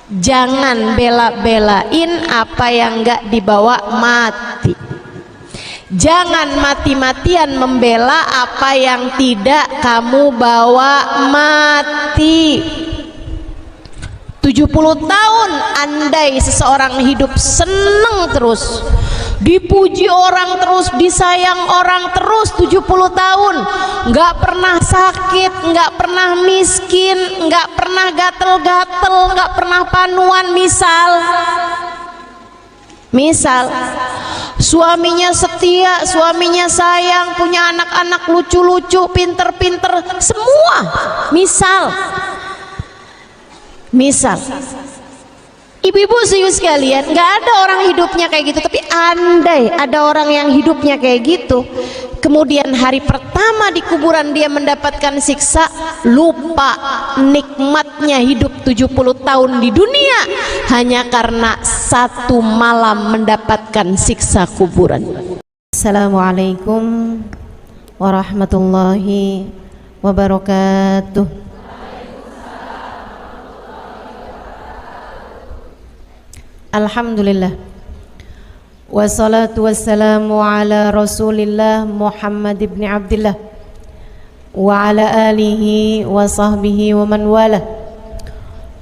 Jangan bela-belain apa yang nggak dibawa mati. Jangan mati-matian membela apa yang tidak kamu bawa mati. 70 tahun andai seseorang hidup seneng terus, dipuji orang terus, disayang orang terus, 70 tahun nggak pernah sakit, nggak pernah miskin, nggak pernah gatel-gatel, nggak pernah panuan. Misal suaminya setia, suaminya sayang, punya anak-anak lucu-lucu, pinter-pinter semua. Misal ibu-ibu suyuh sekalian, nggak ada orang hidupnya kayak gitu. Tapi andai ada orang yang hidupnya kayak gitu, kemudian hari pertama di kuburan dia mendapatkan siksa, lupa nikmatnya hidup 70 tahun di dunia hanya karena satu malam mendapatkan siksa kuburan. Assalamualaikum warahmatullahi wabarakatuh. Alhamdulillah, wassalatu wassalamu ala rasulillah Muhammad ibn Abdillah wa ala alihi wa sahbihi wa man wala.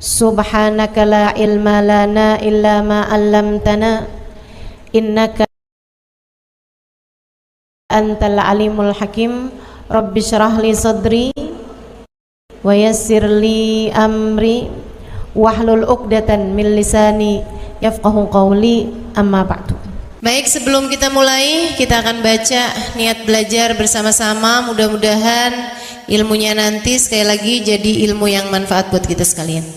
Subhanaka la ilma lana illa ma 'allamtana innaka antal alimul hakim. Rabbi syrah li sadri wa yassir li amri wahlul 'uqdatan min lisani yafqahu qawli, amma ba'du. Baik, sebelum kita mulai, kita akan baca niat belajar bersama-sama. Mudah-mudahan ilmunya nanti sekali lagi jadi ilmu yang manfaat buat kita sekalian.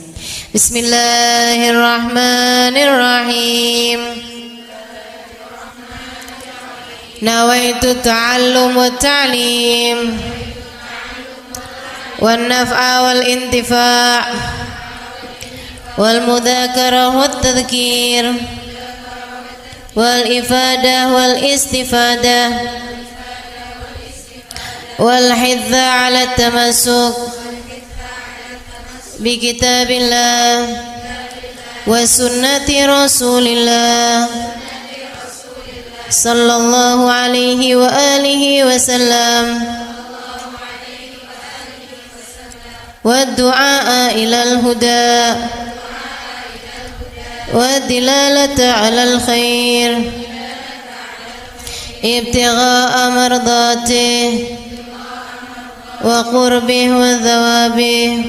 Bismillahirrahmanirrahim. Nawaitu ta'allum wa ta'lim wan naf'a wal intifa' wal mudzakarah wat tadhkir wal ifadah wal istifadah wal hidza ala tamassuk bi kitabillah wa sunnati rasulillah sallallahu alaihi wa alihi wasallam wa du'a ilal huda والدلالة على الخير ابتغاء مرضاته وقربه وثوابه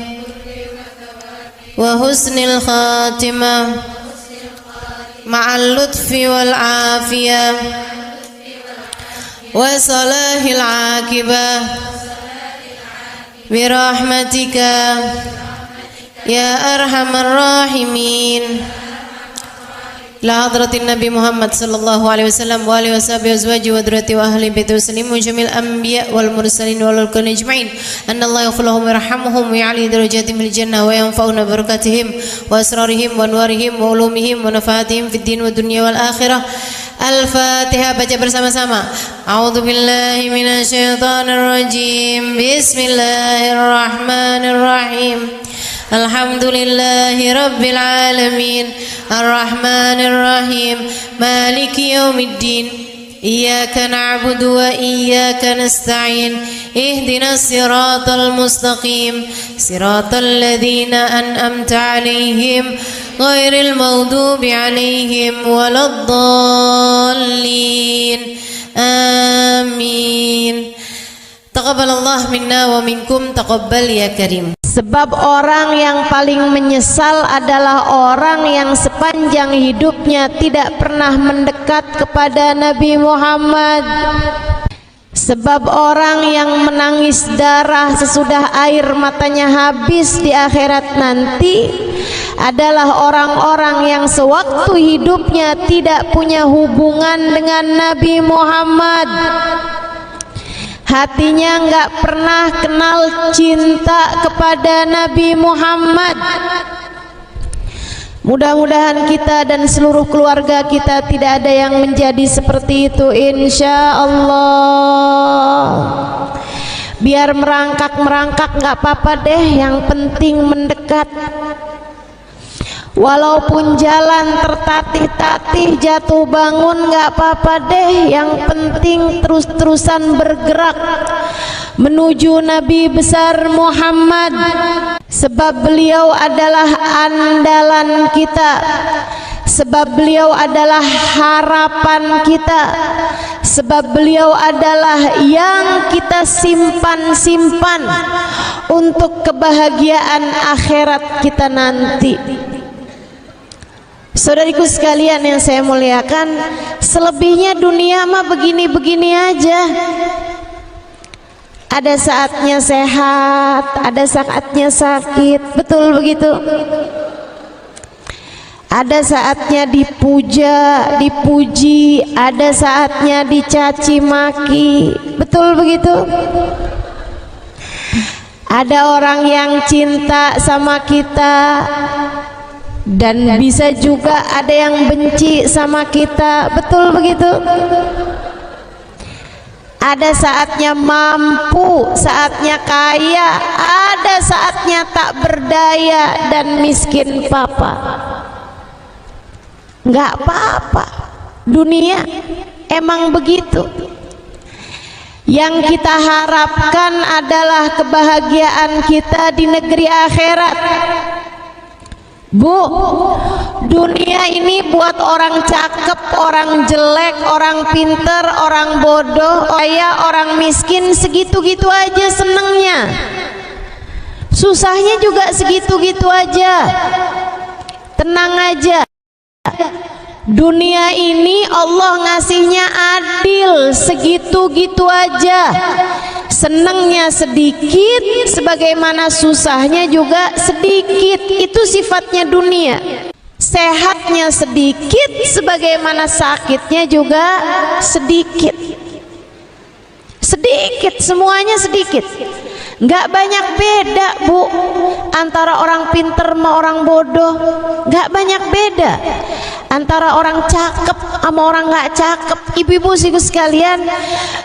وحسن الخاتمة مع اللطف والعافية وصلاح العاقبة برحمتك يا أرحم الراحمين. La hadratin Nabi Muhammad sallallahu alaihi wasallam wa alihi washabihi azwaji wa dzurriyyati wa ahli baiti wasallim wa jamil anbiya wal mursalin wal kulli ajma'in. Anna Allah yaghfir lahum wa yarhamhum wa ya'li darajatihim fil jannah wa yanfa'una barakatihim wa asrarihim wa anwarihim wa ulumihim wa nafaatihim fid din wa dunya wal akhirah. Al-Fatihah, baca bersama-sama. A'udzu billahi minasy syaithanir rajim. Bismillahirrahmanirrahim. Alhamdulillahi rabbil alamin arrahmanir rahim maliki yaumiddin iyyaka na'budu wa iyyaka nasta'in ihdinas siratal mustaqim siratal ladzina an'amta 'alaihim ghairil maghdubi 'alaihim waladdallin amin. Taqabbalallah minna wa minkum, taqabbal ya karim. Sebab orang yang paling menyesal adalah orang yang sepanjang hidupnya tidak pernah mendekat kepada Nabi Muhammad. Sebab orang yang menangis darah sesudah air matanya habis di akhirat nanti adalah orang-orang yang sewaktu hidupnya tidak punya hubungan dengan Nabi Muhammad. Hatinya nggak pernah kenal cinta kepada Nabi Muhammad. Mudah-mudahan kita dan seluruh keluarga kita tidak ada yang menjadi seperti itu, insya Allah. Biar merangkak nggak apa-apa deh, yang penting mendekat. Walaupun jalan tertatih-tatih, jatuh bangun gak apa-apa deh, yang penting terus-terusan bergerak menuju Nabi besar Muhammad, sebab beliau adalah andalan kita, sebab beliau adalah harapan kita, sebab beliau adalah yang kita simpan-simpan untuk kebahagiaan akhirat kita nanti. Saudariku sekalian yang saya muliakan, selebihnya dunia mah begini-begini aja. Ada saatnya sehat, ada saatnya sakit, betul begitu? Ada saatnya dipuja, dipuji, ada saatnya dicaci maki, betul begitu? Ada orang yang cinta sama kita, dan bisa juga ada yang benci sama kita, betul begitu? Ada saatnya mampu, saatnya kaya, ada saatnya tak berdaya dan miskin papa. Nggak apa-apa, dunia emang begitu. Yang kita harapkan adalah kebahagiaan kita di negeri akhirat. Bu, dunia ini buat orang cakep, orang jelek, orang pinter, orang bodoh, kaya, orang miskin, segitu-gitu aja senengnya. Susahnya juga segitu-gitu aja. Tenang aja. Dunia ini Allah ngasihnya adil, segitu-gitu aja. Senengnya sedikit, sebagaimana susahnya juga sedikit. Itu sifatnya dunia. Sehatnya sedikit, sebagaimana sakitnya juga sedikit. Sedikit, semuanya sedikit. Nggak banyak beda, Bu, antara orang pinter sama orang bodoh. Nggak banyak beda antara orang cakep sama orang nggak cakep. Ibu-ibu sekalian,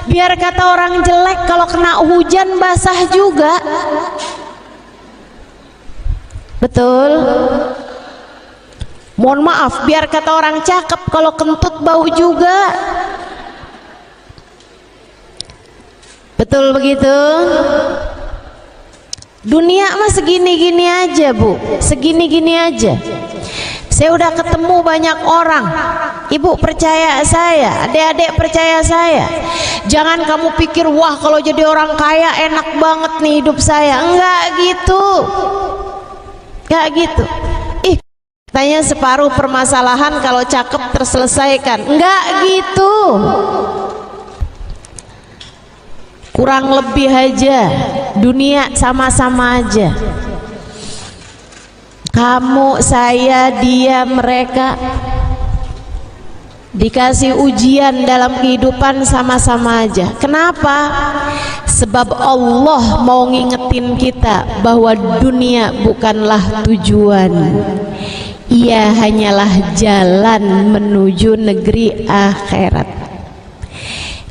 biar kata orang jelek, kalau kena hujan basah juga, betul? Mohon maaf, biar kata orang cakep, kalau kentut bau juga, betul begitu? Dunia mah segini-gini aja, Bu, segini-gini aja. Saya udah ketemu banyak orang. Ibu percaya saya, adik-adik percaya saya. Jangan kamu pikir, wah kalau jadi orang kaya enak banget nih hidup saya. Enggak gitu. Enggak gitu. Ih, katanya separuh permasalahan kalau cakep terselesaikan. Enggak gitu. Kurang lebih aja. Dunia sama-sama aja. Kamu, saya, dia, mereka dikasih ujian dalam kehidupan sama-sama aja. Kenapa? Sebab Allah mau ngingetin kita bahwa dunia bukanlah tujuan. Ia hanyalah jalan menuju negeri akhirat.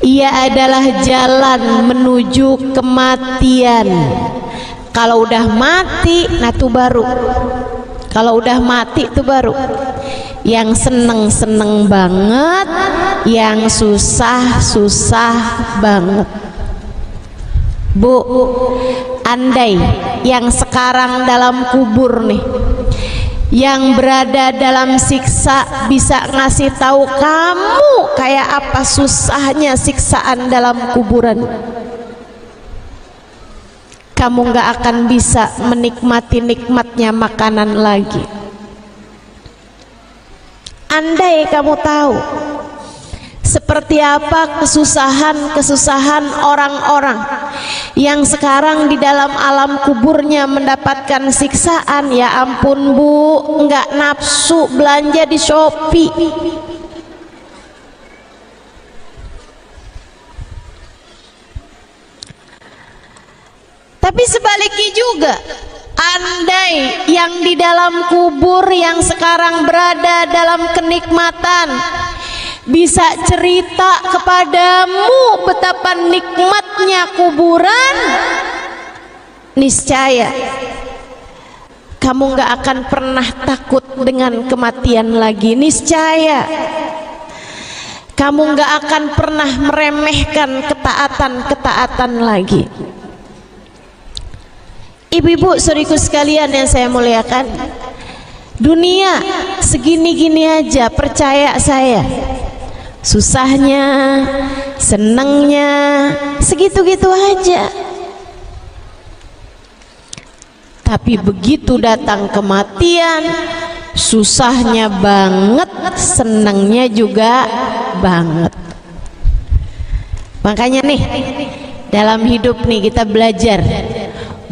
Ia adalah jalan menuju kematian. Kalau udah mati, nah itu baru. Kalau udah mati itu baru. Yang seneng-seneng banget, yang susah-susah banget. Bu, andai yang sekarang dalam kubur nih, yang berada dalam siksa, bisa ngasih tahu kamu kayak apa susahnya siksaan dalam kuburan, kamu gak akan bisa menikmati nikmatnya makanan lagi. Andai kamu tahu seperti apa kesusahan orang-orang yang sekarang di dalam alam kuburnya mendapatkan siksaan, ya ampun Bu, nggak nafsu belanja di Shopee. Tapi sebaliknya juga, andai yang di dalam kubur yang sekarang berada dalam kenikmatan bisa cerita kepadamu betapa nikmatnya kuburan, niscaya kamu nggak akan pernah takut dengan kematian lagi. Niscaya kamu nggak akan pernah meremehkan ketaatan-ketaatan lagi. Ibu-ibu saudariku sekalian yang saya muliakan, dunia segini-gini aja, percaya saya, susahnya, senengnya, segitu-gitu aja. Tapi begitu datang kematian, susahnya banget, senengnya juga banget. Makanya nih, dalam hidup nih kita belajar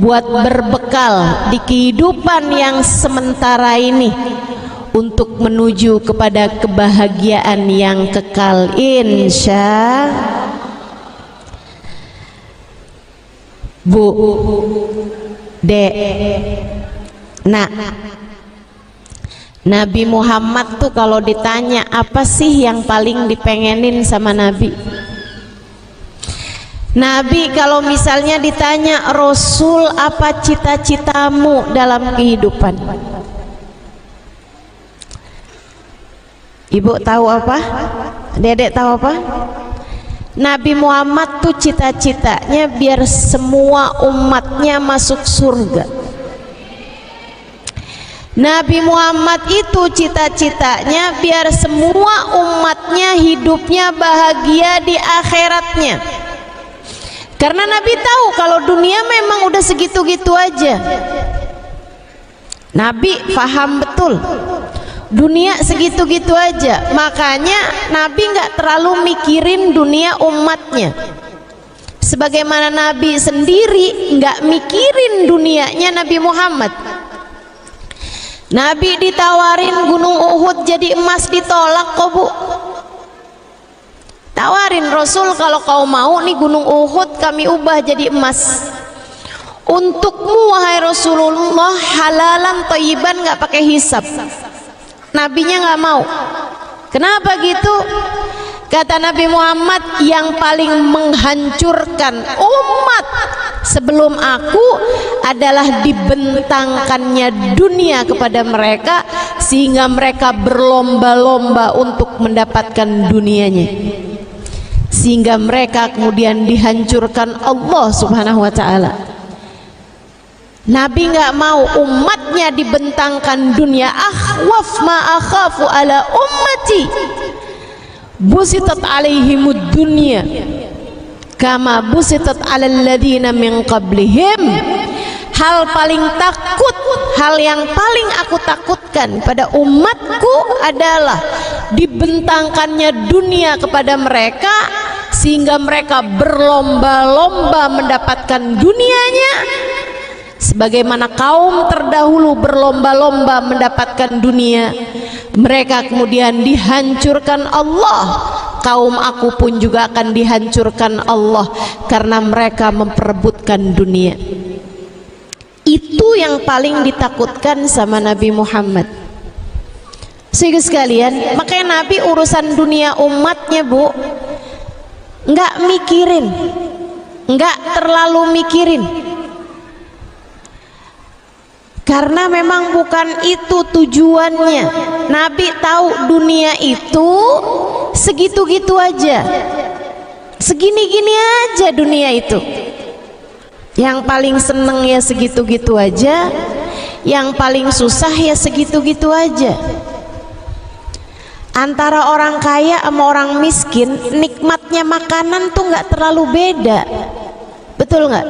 buat berbekal di kehidupan yang sementara ini untuk menuju kepada kebahagiaan yang kekal, insya Bu, Dek, Nak. Nabi Muhammad tuh kalau ditanya apa sih yang paling dipengenin sama Nabi? Nabi kalau misalnya ditanya, Rasul apa cita-citamu dalam kehidupan? Ibu tahu apa? Dedek tahu apa? Nabi Muhammad tuh cita-citanya biar semua umatnya masuk surga. Nabi Muhammad itu cita-citanya biar semua umatnya hidupnya bahagia di akhiratnya. Karena Nabi tahu kalau dunia memang udah segitu-gitu aja. Nabi paham betul dunia segitu-gitu aja. Makanya Nabi nggak terlalu mikirin dunia umatnya. Sebagaimana Nabi sendiri nggak mikirin dunianya Nabi Muhammad. Nabi ditawarin gunung Uhud jadi emas ditolak kok, Bu. Tawarin, Rasul kalau kau mau nih gunung Uhud kami ubah jadi emas. Untukmu wahai Rasulullah halalan thayyiban, nggak pakai hisab. Nabinya nggak mau. Kenapa gitu? Kata Nabi Muhammad, yang paling menghancurkan umat sebelum aku adalah dibentangkannya dunia kepada mereka sehingga mereka berlomba-lomba untuk mendapatkan dunianya, sehingga mereka kemudian dihancurkan Allah Subhanahu wa ta'ala. Nabi nggak mau umatnya dibentangkan dunia. Akhwaf ma akhafu ala ummati busitat alaihimud dunya kama busitat alal ladina min qablihim. Hal paling takut, hal yang paling aku takutkan pada umatku adalah dibentangkannya dunia kepada mereka sehingga mereka berlomba-lomba mendapatkan dunianya, sebagaimana kaum terdahulu berlomba-lomba mendapatkan dunia. Mereka kemudian dihancurkan Allah. Kaum aku pun juga akan dihancurkan Allah karena mereka memperebutkan dunia. Itu yang paling ditakutkan sama Nabi Muhammad. Sehingga sekalian, makanya Nabi urusan dunia umatnya, Bu, nggak mikirin, nggak terlalu mikirin. Karena memang bukan itu tujuannya. Nabi tahu dunia itu segitu-gitu aja, segini-gini aja dunia itu. Yang paling seneng ya segitu-gitu aja, yang paling susah ya segitu-gitu aja. Antara orang kaya sama orang miskin, nikmatnya makanan tuh nggak terlalu beda, betul nggak?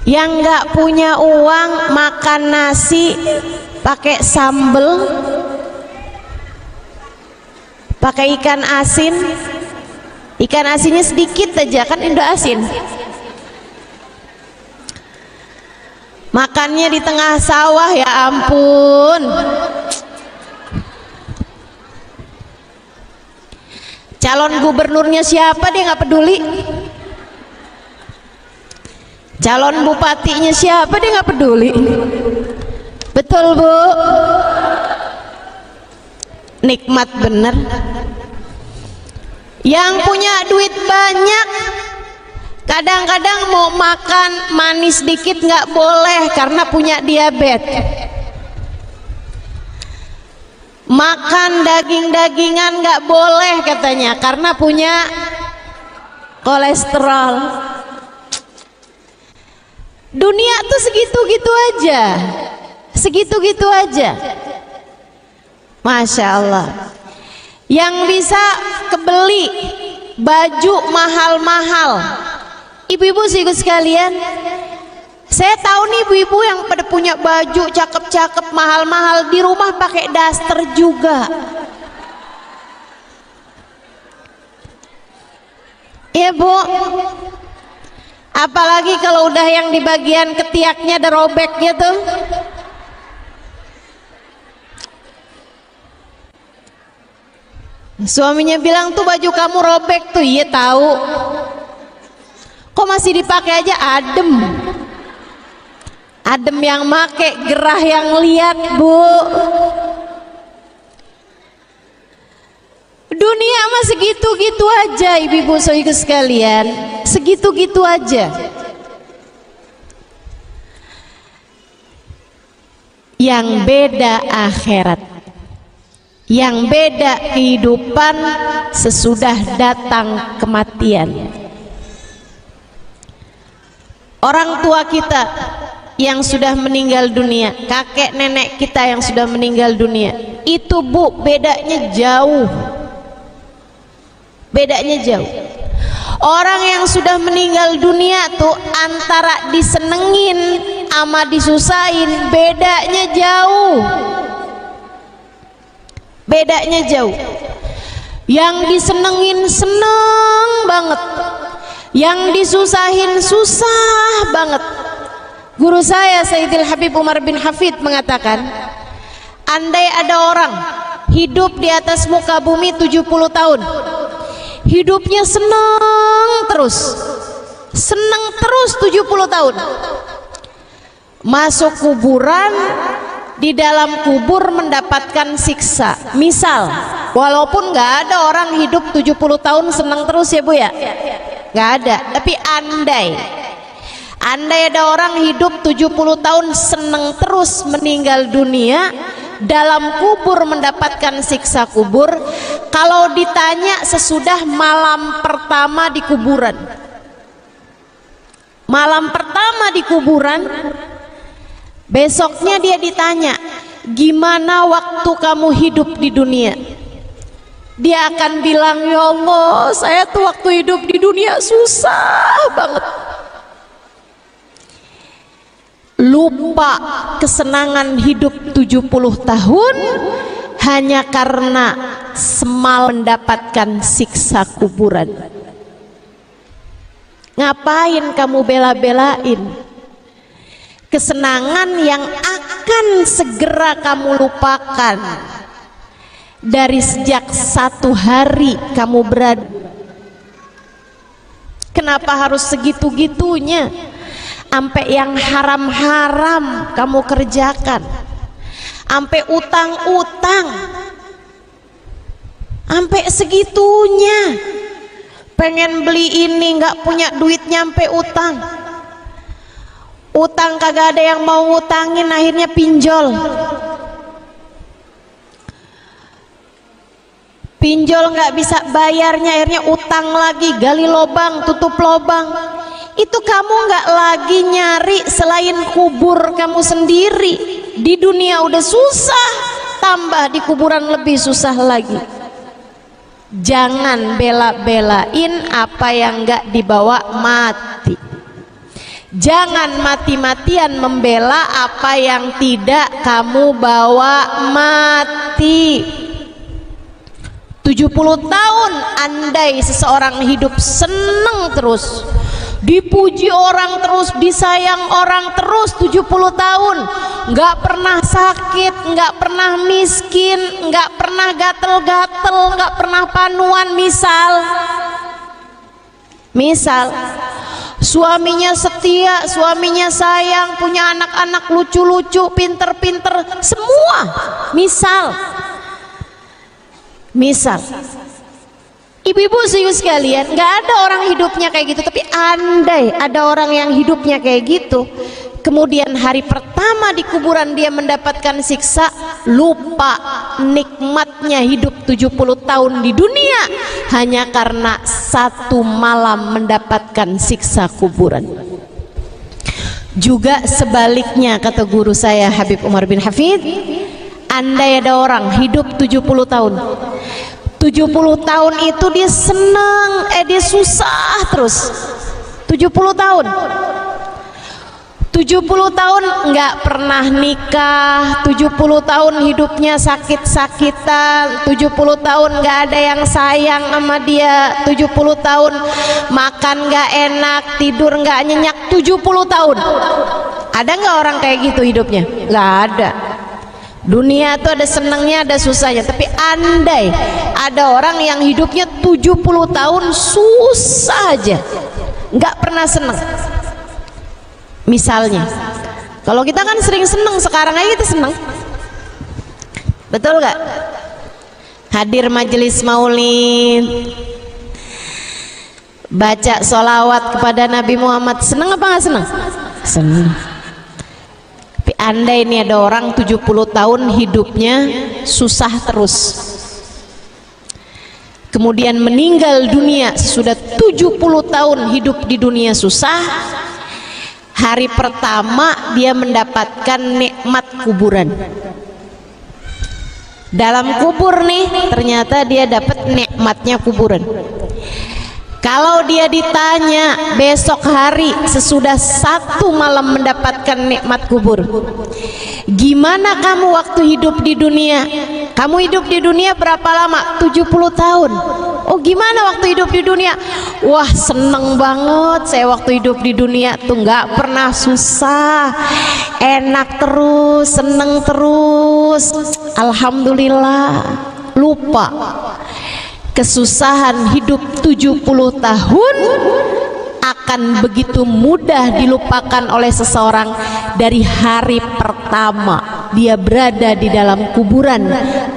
Yang nggak punya uang makan nasi pakai sambel, pakai ikan asin. Ikan asinnya sedikit aja, kan Indo asin. Makannya di tengah sawah, ya ampun. Calon gubernurnya siapa dia nggak peduli. Calon bupatinya siapa dia nggak peduli. Betul, Bu? Nikmat bener. Yang punya duit banyak Kadang-kadang mau makan manis dikit nggak boleh karena punya diabetes. Makan daging-dagingan nggak boleh katanya karena punya kolesterol. Dunia tuh segitu-gitu aja, segitu-gitu aja. Masya Allah. Yang bisa kebeli baju mahal-mahal, ibu-ibu ibu sekalian, saya tahu nih ibu-ibu yang pada punya baju cakep-cakep mahal-mahal di rumah pakai daster juga. Ya Bu, apalagi kalau udah yang di bagian ketiaknya ada robeknya tuh. Suaminya bilang tuh baju kamu robek tuh. Iya tahu. Kok masih dipakai aja? Adem. Adem yang make, gerah yang lihat Bu. Dunia mah segitu-gitu aja ibu-ibu saudara sekalian, segitu-gitu aja. Yang beda akhirat, yang beda kehidupan sesudah datang kematian. Orang tua kita yang sudah meninggal dunia, kakek nenek kita yang sudah meninggal dunia, itu Bu bedanya jauh. Bedanya jauh. Orang yang sudah meninggal dunia tuh antara disenengin sama disusahin, bedanya jauh. Bedanya jauh. Yang disenengin seneng banget, yang disusahin susah banget. Guru saya Sayyidil Habib Umar bin Hafid mengatakan, andai ada orang hidup di atas muka bumi 70 tahun, hidupnya senang terus 70 tahun, masuk kuburan, di dalam kubur mendapatkan siksa. Misal, walaupun nggak ada orang hidup 70 tahun senang terus ya Bu ya, nggak ada. Tapi andai ada orang hidup 70 tahun senang terus, meninggal dunia, dalam kubur mendapatkan siksa kubur. Kalau ditanya sesudah malam pertama di kuburan, malam pertama di kuburan, besoknya dia ditanya, gimana waktu kamu hidup di dunia? Dia akan bilang, ya Allah, saya tuh waktu hidup di dunia susah banget. Lupa kesenangan hidup 70 tahun hanya karena semalam mendapatkan siksa kuburan. Ngapain kamu bela-belain kesenangan yang akan segera kamu lupakan dari sejak satu hari kamu berada? Kenapa harus segitu-gitunya? Sampai yang haram-haram kamu kerjakan, sampai utang-utang, sampai segitunya. Pengen beli ini nggak punya duitnya, sampai utang. Utang kagak ada yang mau ngutangin, akhirnya pinjol. Pinjol nggak bisa bayarnya, akhirnya utang lagi, gali lobang, tutup lobang. Itu kamu nggak lagi nyari selain kubur kamu sendiri. Di dunia udah susah, tambah di kuburan lebih susah lagi. Jangan bela-belain apa yang nggak dibawa mati. Jangan mati-matian membela apa yang tidak kamu bawa mati. 70 tahun andai seseorang hidup seneng terus, dipuji orang terus, disayang orang terus, 70 tahun nggak pernah sakit, nggak pernah miskin, nggak pernah gatel-gatel, nggak pernah panuan. Misal suaminya setia, suaminya sayang, punya anak-anak lucu-lucu, pinter-pinter semua. Misal Ibu-ibu serius sekalian, nggak ada orang hidupnya kayak gitu. Tapi andai ada orang yang hidupnya kayak gitu, kemudian hari pertama di kuburan dia mendapatkan siksa, lupa nikmatnya hidup 70 tahun di dunia hanya karena satu malam mendapatkan siksa kuburan. Juga sebaliknya, kata guru saya Habib Umar bin Hafid, andai ada orang hidup 70 tahun, 70 tahun itu dia senang, dia susah terus. 70 tahun 70 tahun nggak pernah nikah, 70 tahun hidupnya sakit-sakitan, 70 tahun nggak ada yang sayang sama dia, 70 tahun makan nggak enak, tidur nggak nyenyak, 70 tahun. Ada nggak orang kayak gitu hidupnya? Nggak ada. Dunia tuh ada senangnya, ada susahnya. Tapi andai ada orang yang hidupnya 70 tahun susah aja, nggak pernah senang. Misalnya, kalau kita kan sering senang, sekarang aja kita senang, betul gak? Hadir majelis maulid, baca sholawat kepada Nabi Muhammad, senang apa gak senang? Senang. Tapi andai ini ada orang 70 tahun hidupnya susah terus, kemudian meninggal dunia sudah 70 tahun hidup di dunia susah, hari pertama dia mendapatkan nikmat kuburan. Dalam kubur nih ternyata dia dapat nikmatnya kuburan. Kalau dia ditanya besok hari sesudah satu malam mendapatkan nikmat kubur, gimana kamu waktu hidup di dunia? Kamu hidup di dunia berapa lama? 70 tahun. Oh, gimana waktu hidup di dunia? Wah, seneng banget saya waktu hidup di dunia tuh, nggak pernah susah, enak terus, seneng terus, alhamdulillah. Lupa kesusahan hidup 70 tahun akan begitu mudah dilupakan oleh seseorang dari hari pertama dia berada di dalam kuburan,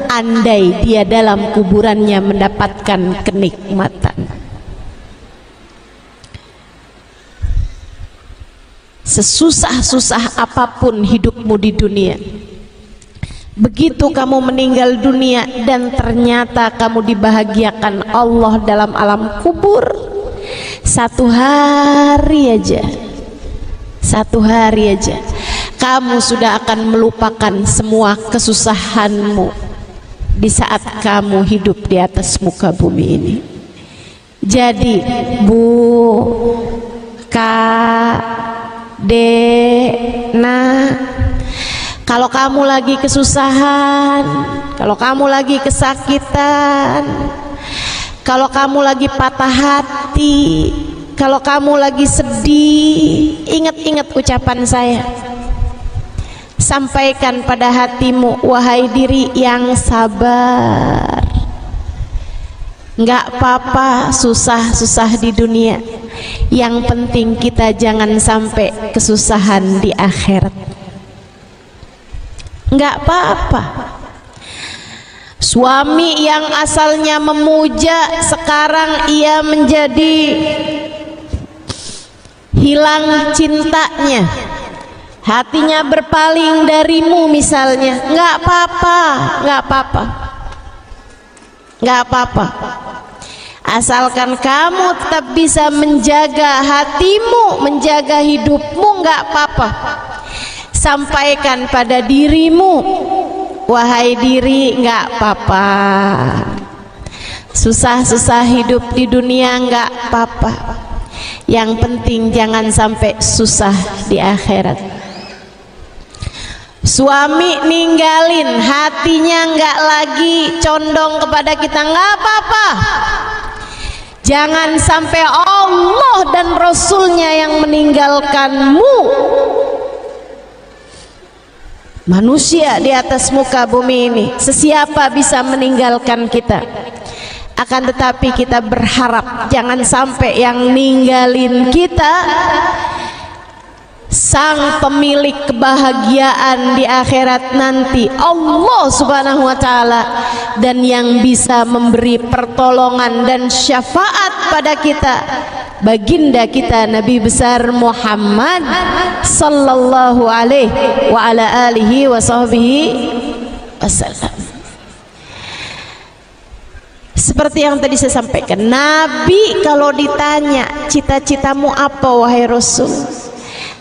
andai dia dalam kuburannya mendapatkan kenikmatan. Sesusah-susah apapun hidupmu di dunia, begitu kamu meninggal dunia dan ternyata kamu dibahagiakan Allah dalam alam kubur, satu hari aja kamu sudah akan melupakan semua kesusahanmu di saat kamu hidup di atas muka bumi ini. Jadi Bu, Kak, Dek, kalau kamu lagi kesusahan, kalau kamu lagi kesakitan, kalau kamu lagi patah hati, kalau kamu lagi sedih, ingat-ingat ucapan saya. Sampaikan pada hatimu, wahai diri yang sabar, nggak apa-apa susah-susah di dunia, yang penting kita jangan sampai kesusahan di akhirat. Nggak apa-apa. Suami yang asalnya memuja, sekarang ia menjadi hilang cintanya, hatinya berpaling darimu misalnya, nggak apa-apa, nggak apa-apa. Asalkan kamu tetap bisa menjaga hatimu, menjaga hidupmu, nggak apa-apa. Sampaikan pada dirimu, wahai diri, nggak apa-apa. Susah-susah hidup di dunia nggak apa-apa. Yang penting jangan sampai susah di akhirat. Suami ninggalin, hatinya nggak lagi condong kepada kita, nggak apa-apa. Jangan sampai Allah dan Rasulnya yang meninggalkanmu. Manusia di atas muka bumi ini, sesiapa bisa meninggalkan kita. Akan tetapi kita berharap jangan sampai yang ninggalin kita sang pemilik kebahagiaan di akhirat nanti, Allah Subhanahu wa Ta'ala, dan yang bisa memberi pertolongan dan syafaat pada kita, baginda kita Nabi besar Muhammad sallallahu alaihi wa ala alihi wa sahbihi wasallam. Seperti yang tadi saya sampaikan, Nabi kalau ditanya cita-citamu apa wahai Rasul,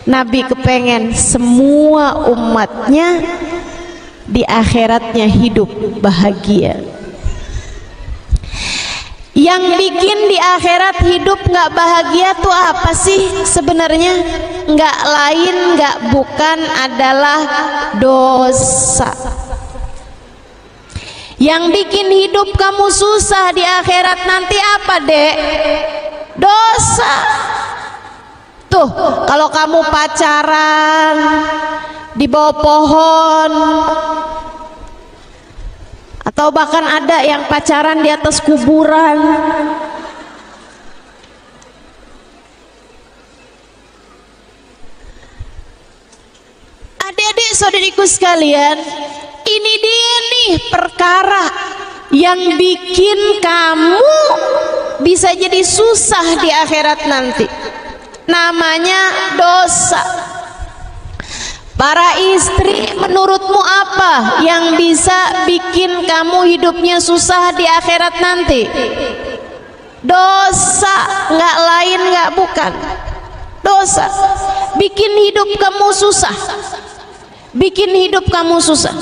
Nabi kepengen semua umatnya di akhiratnya hidup bahagia. Yang bikin di akhirat hidup nggak bahagia tuh apa sih sebenarnya? Nggak lain nggak bukan adalah dosa. Yang bikin hidup kamu susah di akhirat nanti apa, Dek? Dosa. Tuh, kalau kamu pacaran di bawah pohon, atau bahkan ada yang pacaran di atas kuburan, adik-adik saudariku sekalian, ini dia nih perkara yang bikin kamu bisa jadi susah di akhirat nanti. Namanya dosa. Para istri, menurutmu apa yang bisa bikin kamu hidupnya susah di akhirat nanti? Dosa, nggak lain nggak bukan dosa. Bikin hidup kamu susah, bikin hidup kamu susah.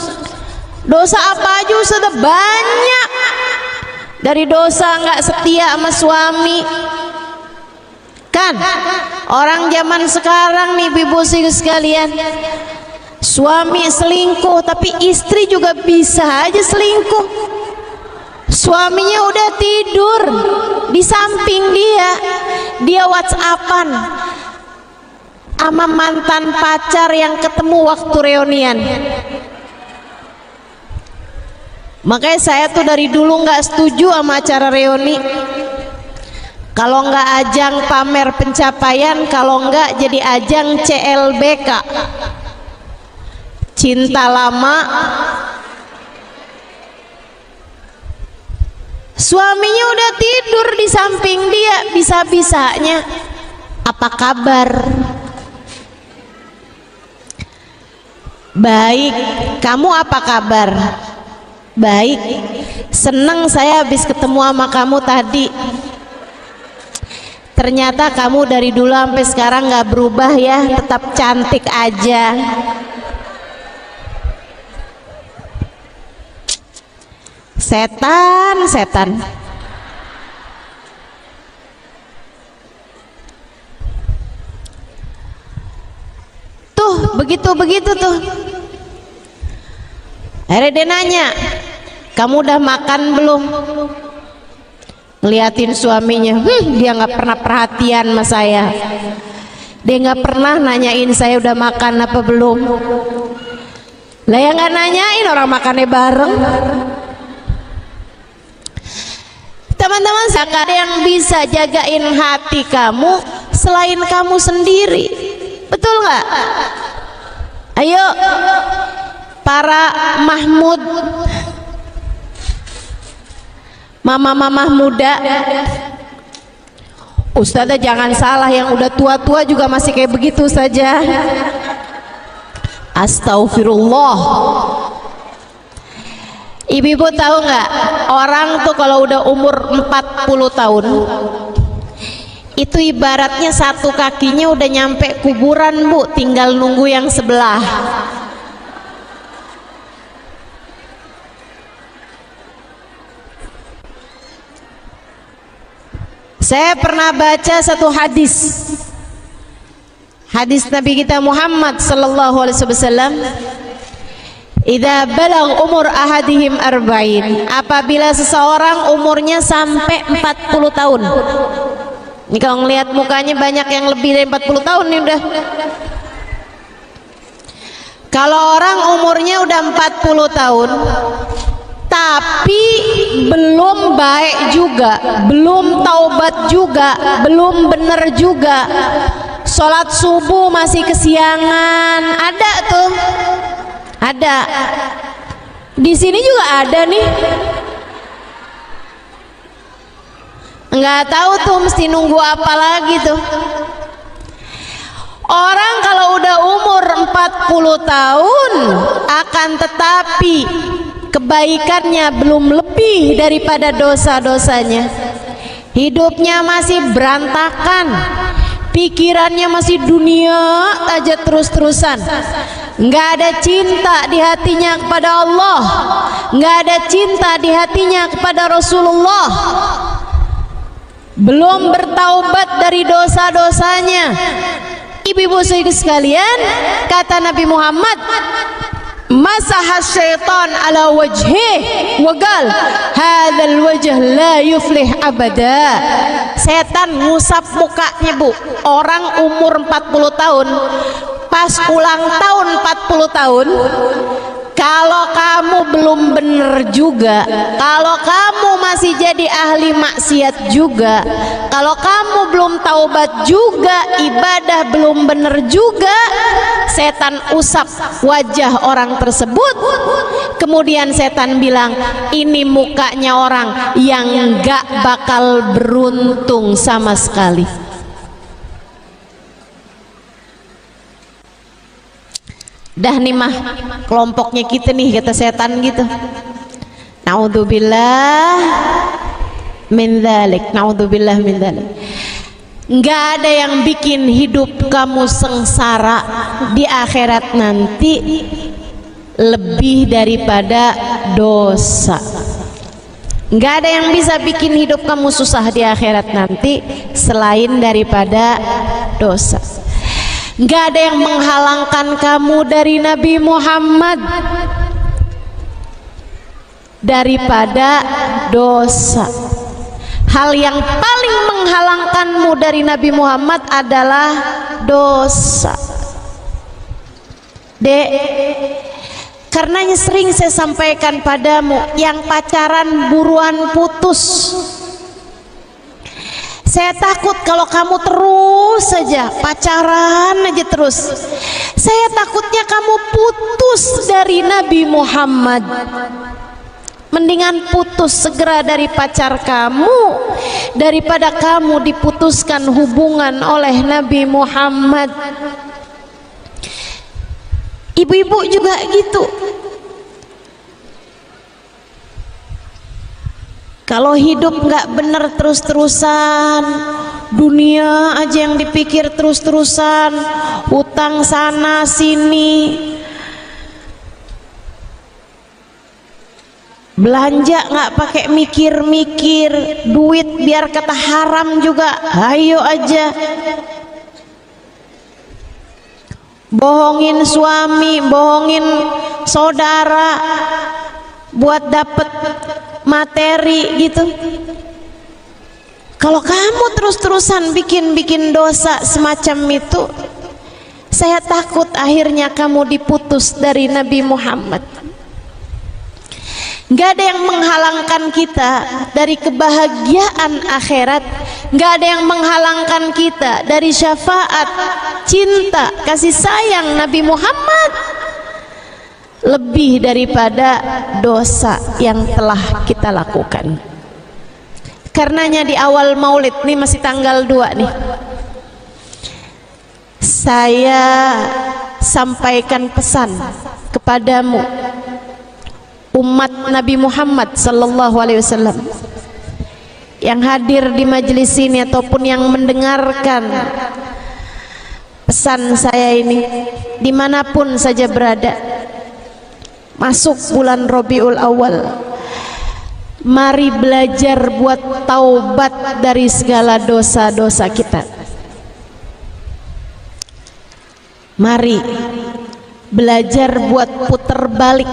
Dosa apa aja sudah banyak. Dari dosa nggak setia sama suami, kan orang zaman sekarang nih ibu sekalian, suami selingkuh tapi istri juga bisa aja selingkuh. Suaminya udah tidur di samping dia WhatsAppan sama mantan pacar yang ketemu waktu reunian. Makanya saya tuh dari dulu nggak setuju sama acara reuni. Kalau nggak ajang pamer pencapaian, kalau nggak jadi ajang CLBK, cinta lama. Suaminya udah tidur di samping dia, bisa-bisanya apa kabar? Baik, kamu apa kabar? Baik, seneng saya habis ketemu sama kamu tadi. Ternyata kamu dari dulu sampai sekarang nggak berubah ya, tetap cantik aja. Setan. Tuh, begitu tuh. Akhirnya dia nanya, kamu udah makan belum? Ngeliatin suaminya, dia nggak pernah perhatian sama saya. Dia nggak pernah nanyain saya udah makan apa belum. Lah yang nggak nanyain orang makannya bareng. Teman-teman, gak ada yang bisa jagain hati kamu selain kamu sendiri. Betul nggak? Ayo para Mahmud, mama-mama muda, Ustazah jangan salah, yang udah tua-tua juga masih kayak begitu saja. Astagfirullah. Ibu-ibu tahu nggak, orang tuh kalau udah umur 40 tahun itu ibaratnya satu kakinya udah nyampe kuburan, Bu, tinggal nunggu yang sebelah. Saya pernah baca satu hadis Nabi kita Muhammad sallallahu alaihi wasallam, idza balagh umur ahadihim arba'in, apabila seseorang umurnya sampai 40 tahun. Ini kalau ngelihat mukanya banyak yang lebih dari 40 tahun nih udah. Kalau orang umurnya udah 40 tahun tapi belum baik juga, belum taubat juga, belum benar juga, sholat subuh masih kesiangan. Ada tuh, ada. Di sini juga ada nih. Nggak tahu tuh mesti nunggu apa lagi tuh. Orang kalau udah umur 40 tahun akan tetapi kebaikannya belum lebih daripada dosa-dosanya. Hidupnya masih berantakan, pikirannya masih dunia aja terus-terusan. Nggak ada cinta di hatinya kepada Allah, nggak ada cinta di hatinya kepada Rasulullah, belum bertaubat dari dosa-dosanya. Ibu-ibu sekalian, kata Nabi Muhammad, masahas syaitan ala wajhih wa qal hadzal wajh la yuflih abada. Setan ngusap mukanya, Bu, orang umur 40 tahun pas ulang tahun 40 tahun. Kalau kamu belum bener juga, kalau kamu masih jadi ahli maksiat juga, kalau kamu belum taubat juga, ibadah belum bener juga, setan usap wajah orang tersebut. Kemudian setan bilang, ini mukanya orang yang gak bakal beruntung sama sekali. Dah nih mah kelompoknya kita nih, kata setan gitu. Naudzubillah min dzalik, naudzubillah min dzalik. Nggak ada yang bikin hidup kamu sengsara di akhirat nanti lebih daripada dosa. Nggak ada yang bisa bikin hidup kamu susah di akhirat nanti selain daripada dosa. Gak ada yang menghalangkan kamu dari Nabi Muhammad daripada dosa. Hal yang paling menghalangkanmu dari Nabi Muhammad adalah dosa. Dek, karenanya sering saya sampaikan padamu, yang pacaran buruan putus. Saya takut kalau kamu terus saja pacaran aja terus. Saya takutnya kamu putus dari Nabi Muhammad. Mendingan putus segera dari pacar kamu daripada kamu diputuskan hubungan oleh Nabi Muhammad. Ibu-ibu juga gitu. Kalau hidup nggak bener terus-terusan, dunia aja yang dipikir terus-terusan, utang sana sini, belanja nggak pakai mikir-mikir, duit biar kata haram juga, ayo aja. Bohongin suami, bohongin saudara buat dapet materi gitu. Kalau kamu terus-terusan bikin dosa semacam itu, saya takut akhirnya kamu diputus dari Nabi Muhammad. Gak ada yang menghalangkan kita dari kebahagiaan akhirat, gak ada yang menghalangkan kita dari syafaat, cinta, kasih sayang Nabi Muhammad lebih daripada dosa yang telah kita lakukan. Karenanya di awal maulid nih, masih tanggal 2 nih, saya sampaikan pesan kepadamu umat Nabi Muhammad sallallahu alaihi wasallam yang hadir di majelis ini ataupun yang mendengarkan pesan saya ini dimanapun saja berada. Masuk bulan Rabiul Awal, mari belajar buat taubat dari segala dosa-dosa kita. Mari belajar buat putar balik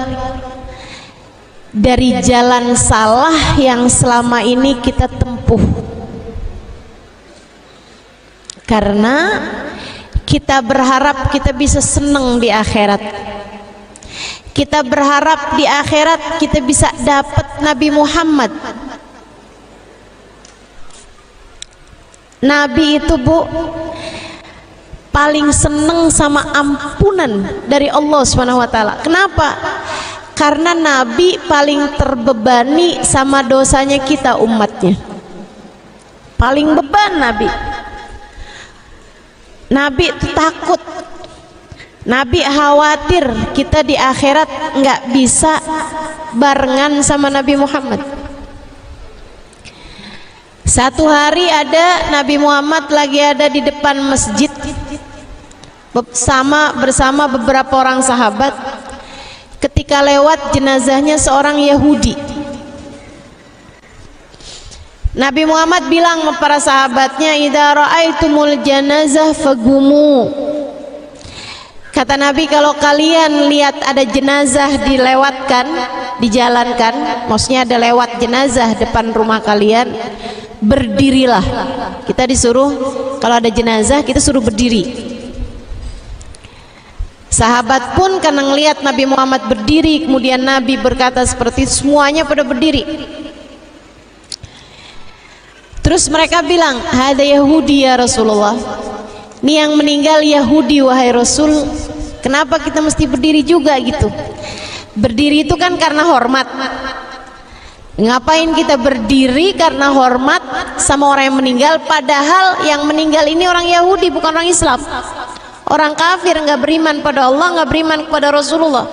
dari jalan salah yang selama ini kita tempuh, karena kita berharap kita bisa senang di akhirat. Kita berharap di akhirat kita bisa dapat Nabi Muhammad. Nabi itu, Bu, paling seneng sama ampunan dari Allah Subhanahu wa taala. Kenapa? Karena Nabi paling terbebani sama dosanya kita umatnya. Paling beban Nabi. Nabi takut, Nabi khawatir kita di akhirat nggak bisa barengan sama Nabi Muhammad. Satu hari ada Nabi Muhammad lagi ada di depan masjid bersama beberapa orang sahabat. Ketika lewat jenazahnya seorang Yahudi, Nabi Muhammad bilang kepada para sahabatnya, "Idza ra'aitumul janazah fagumu." Kata Nabi, kalau kalian lihat ada jenazah dilewatkan, dijalankan, maksudnya ada lewat jenazah depan rumah kalian, berdirilah. Kita disuruh kalau ada jenazah kita suruh berdiri. Sahabat pun karena ngelihat Nabi Muhammad berdiri, kemudian Nabi berkata seperti itu, semuanya pada berdiri. Terus mereka bilang, "Hada Yahudi ya Rasulullah." Ini yang meninggal Yahudi wahai Rasul. Kenapa kita mesti berdiri juga gitu? Berdiri itu kan karena hormat. Ngapain kita berdiri karena hormat sama orang yang meninggal, padahal yang meninggal ini orang Yahudi bukan orang Islam. Orang kafir, nggak beriman pada Allah, nggak beriman kepada Rasulullah.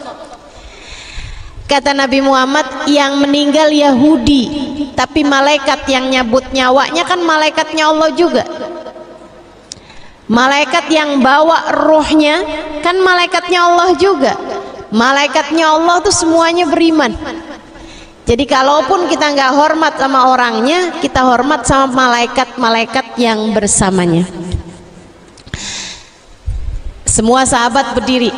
Kata Nabi Muhammad, yang meninggal Yahudi, tapi malaikat yang nyabut nyawanya kan malaikatnya Allah juga. Malaikat yang bawa ruhnya kan malaikatnya Allah juga. Malaikatnya Allah tuh semuanya beriman. Jadi kalaupun kita nggak hormat sama orangnya, kita hormat sama malaikat-malaikat yang bersamanya. Semua sahabat berdiri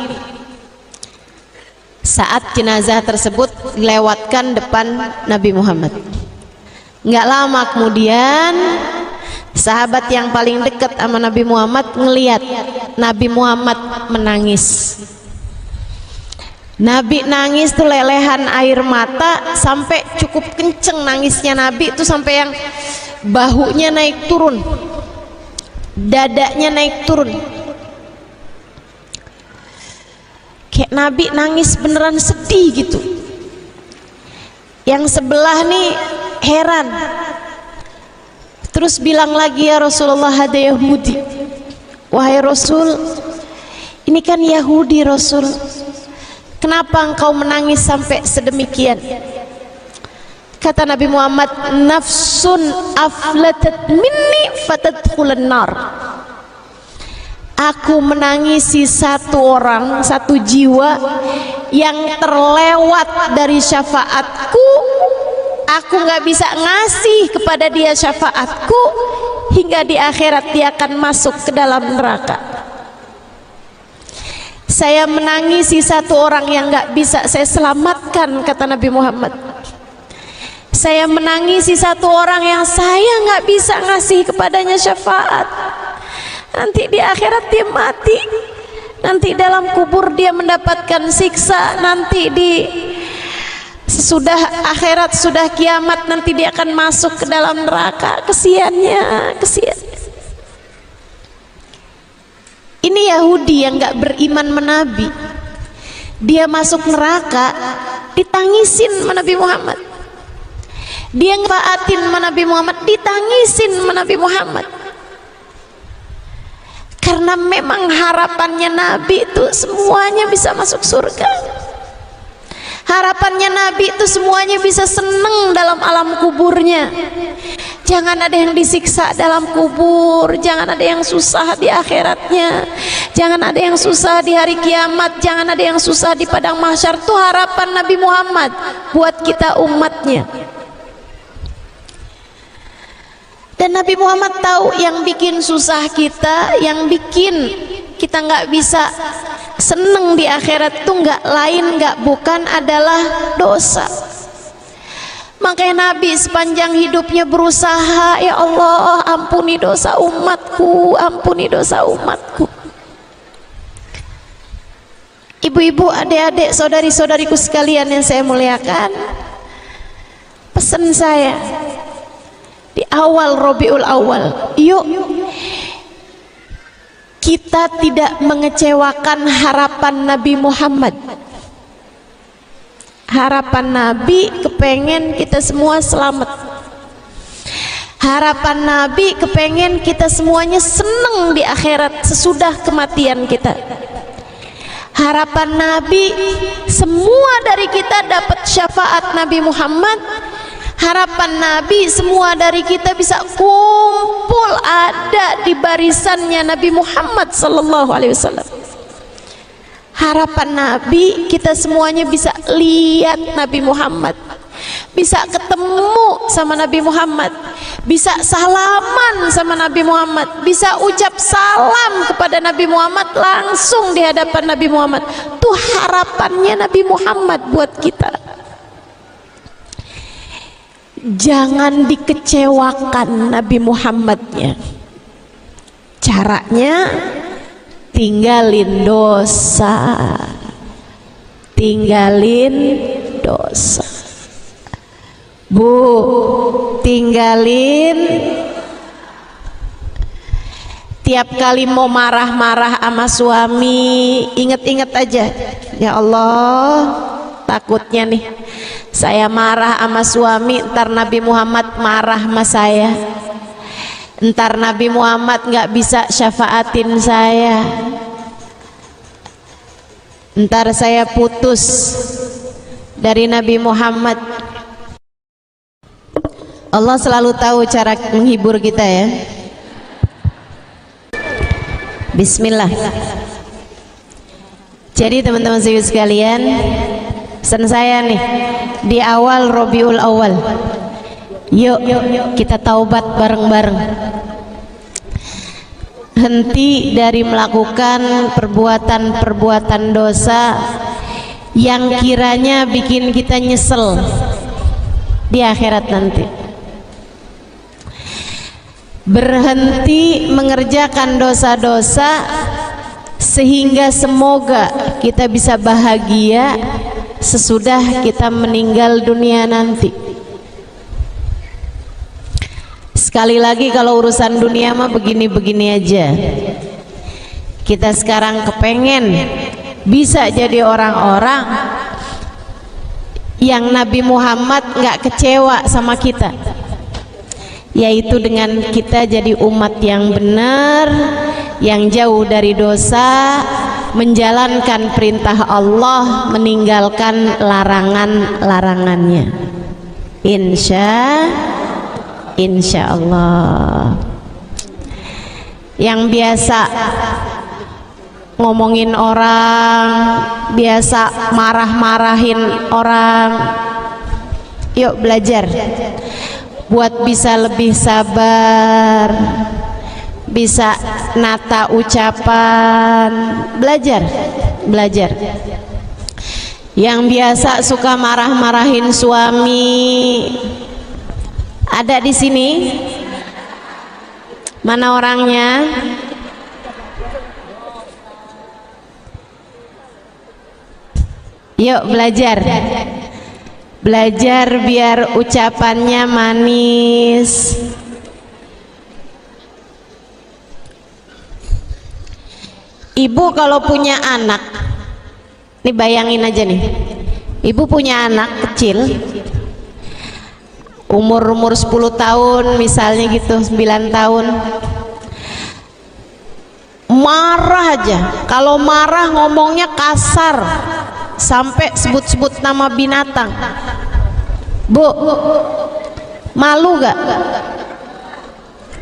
saat jenazah tersebut dilewatkan depan Nabi Muhammad. Nggak lama kemudian sahabat yang paling dekat sama Nabi Muhammad ngelihat Nabi Muhammad menangis. Nabi nangis tuh lelehan air mata sampai cukup kenceng nangisnya Nabi itu sampai yang bahunya naik turun, dadanya naik turun. Kayak Nabi nangis beneran sedih gitu. Yang sebelah nih heran. Terus bilang lagi, "Ya Rasulullah, hada Yahudi." Wahai Rasul, ini kan Yahudi Rasul. Kenapa engkau menangis sampai sedemikian? Kata Nabi Muhammad, "Nafsun aflatat minni fatadkhulan nar." Aku menangisi satu orang, satu jiwa yang terlewat dari syafaatku. Aku nggak bisa ngasih kepada dia syafaatku hingga di akhirat dia akan masuk ke dalam neraka. Saya menangisi satu orang yang nggak bisa saya selamatkan, kata Nabi Muhammad. Saya menangisi satu orang yang saya nggak bisa ngasih kepadanya syafaat. Nanti di akhirat dia mati, nanti dalam kubur dia mendapatkan siksa, nanti di sesudah akhirat, sudah kiamat, nanti dia akan masuk ke dalam neraka. Kesiannya, kesian. Ini Yahudi yang nggak beriman menabi, dia masuk neraka ditangisin sama Nabi Muhammad. Dia ngebaatin sama Nabi Muhammad, ditangisin sama Nabi Muhammad. Karena memang harapannya Nabi itu semuanya bisa masuk surga. Harapannya Nabi itu semuanya bisa seneng dalam alam kuburnya. Jangan ada yang disiksa dalam kubur, jangan ada yang susah di akhiratnya, jangan ada yang susah di hari kiamat, jangan ada yang susah di padang mahsyar. Itu harapan Nabi Muhammad buat kita umatnya. Dan Nabi Muhammad tahu yang bikin susah kita, yang bikin kita nggak bisa seneng di akhirat itu nggak lain nggak bukan adalah dosa. Makanya Nabi sepanjang hidupnya berusaha, ya Allah ampuni dosa umatku, ampuni dosa umatku. Ibu-ibu, adik-adik, saudari-saudariku sekalian yang saya muliakan, pesan saya di awal Rabiul Awal, yuk kita tidak mengecewakan harapan Nabi Muhammad. Harapan Nabi kepengen kita semua selamat. Harapan Nabi kepengen kita semuanya senang di akhirat sesudah kematian kita. Harapan Nabi semua dari kita dapat syafaat Nabi Muhammad. Harapan Nabi semua dari kita bisa kumpul ada di barisannya Nabi Muhammad sallallahu alaihi wasallam. Harapan Nabi kita semuanya bisa lihat Nabi Muhammad, bisa ketemu sama Nabi Muhammad, bisa salaman sama Nabi Muhammad, bisa ucap salam kepada Nabi Muhammad langsung di hadapan Nabi Muhammad. Itu harapannya Nabi Muhammad buat kita. Jangan dikecewakan Nabi Muhammadnya. Caranya tinggalin dosa, tinggalin dosa. Bu, tinggalin. Tiap kali mau marah-marah sama suami, inget-inget aja, ya Allah, takutnya nih saya marah sama suami, ntar Nabi Muhammad marah sama saya, ntar Nabi Muhammad nggak bisa syafaatin saya, ntar saya putus dari Nabi Muhammad. Allah selalu tahu cara menghibur kita ya. Bismillah. Jadi teman-teman sekalian, pesan saya nih di awal Rabiul Awal, yuk kita taubat bareng-bareng. Henti dari melakukan perbuatan-perbuatan dosa yang kiranya bikin kita nyesel di akhirat nanti. Berhenti mengerjakan dosa-dosa sehingga semoga kita bisa bahagia sesudah kita meninggal dunia nanti. Sekali lagi, kalau urusan dunia mah begini-begini aja. Kita sekarang kepengen bisa jadi orang-orang yang Nabi Muhammad nggak kecewa sama kita, yaitu dengan kita jadi umat yang benar, yang jauh dari dosa, menjalankan perintah Allah, meninggalkan larangan-larangannya. Insya Allah. Yang biasa ngomongin orang, biasa marah-marahin orang, yuk belajar buat bisa lebih sabar, bisa nata ucapan. Belajar. Yang biasa suka marah-marahin suami, ada di sini? Mana orangnya? Yuk belajar biar ucapannya manis. Ibu kalau punya anak, nih bayangin aja nih, ibu punya anak kecil, umur 10 tahun misalnya gitu, 9 tahun, marah aja. Kalau marah ngomongnya kasar, sampai sebut-sebut nama binatang. Bu, malu gak?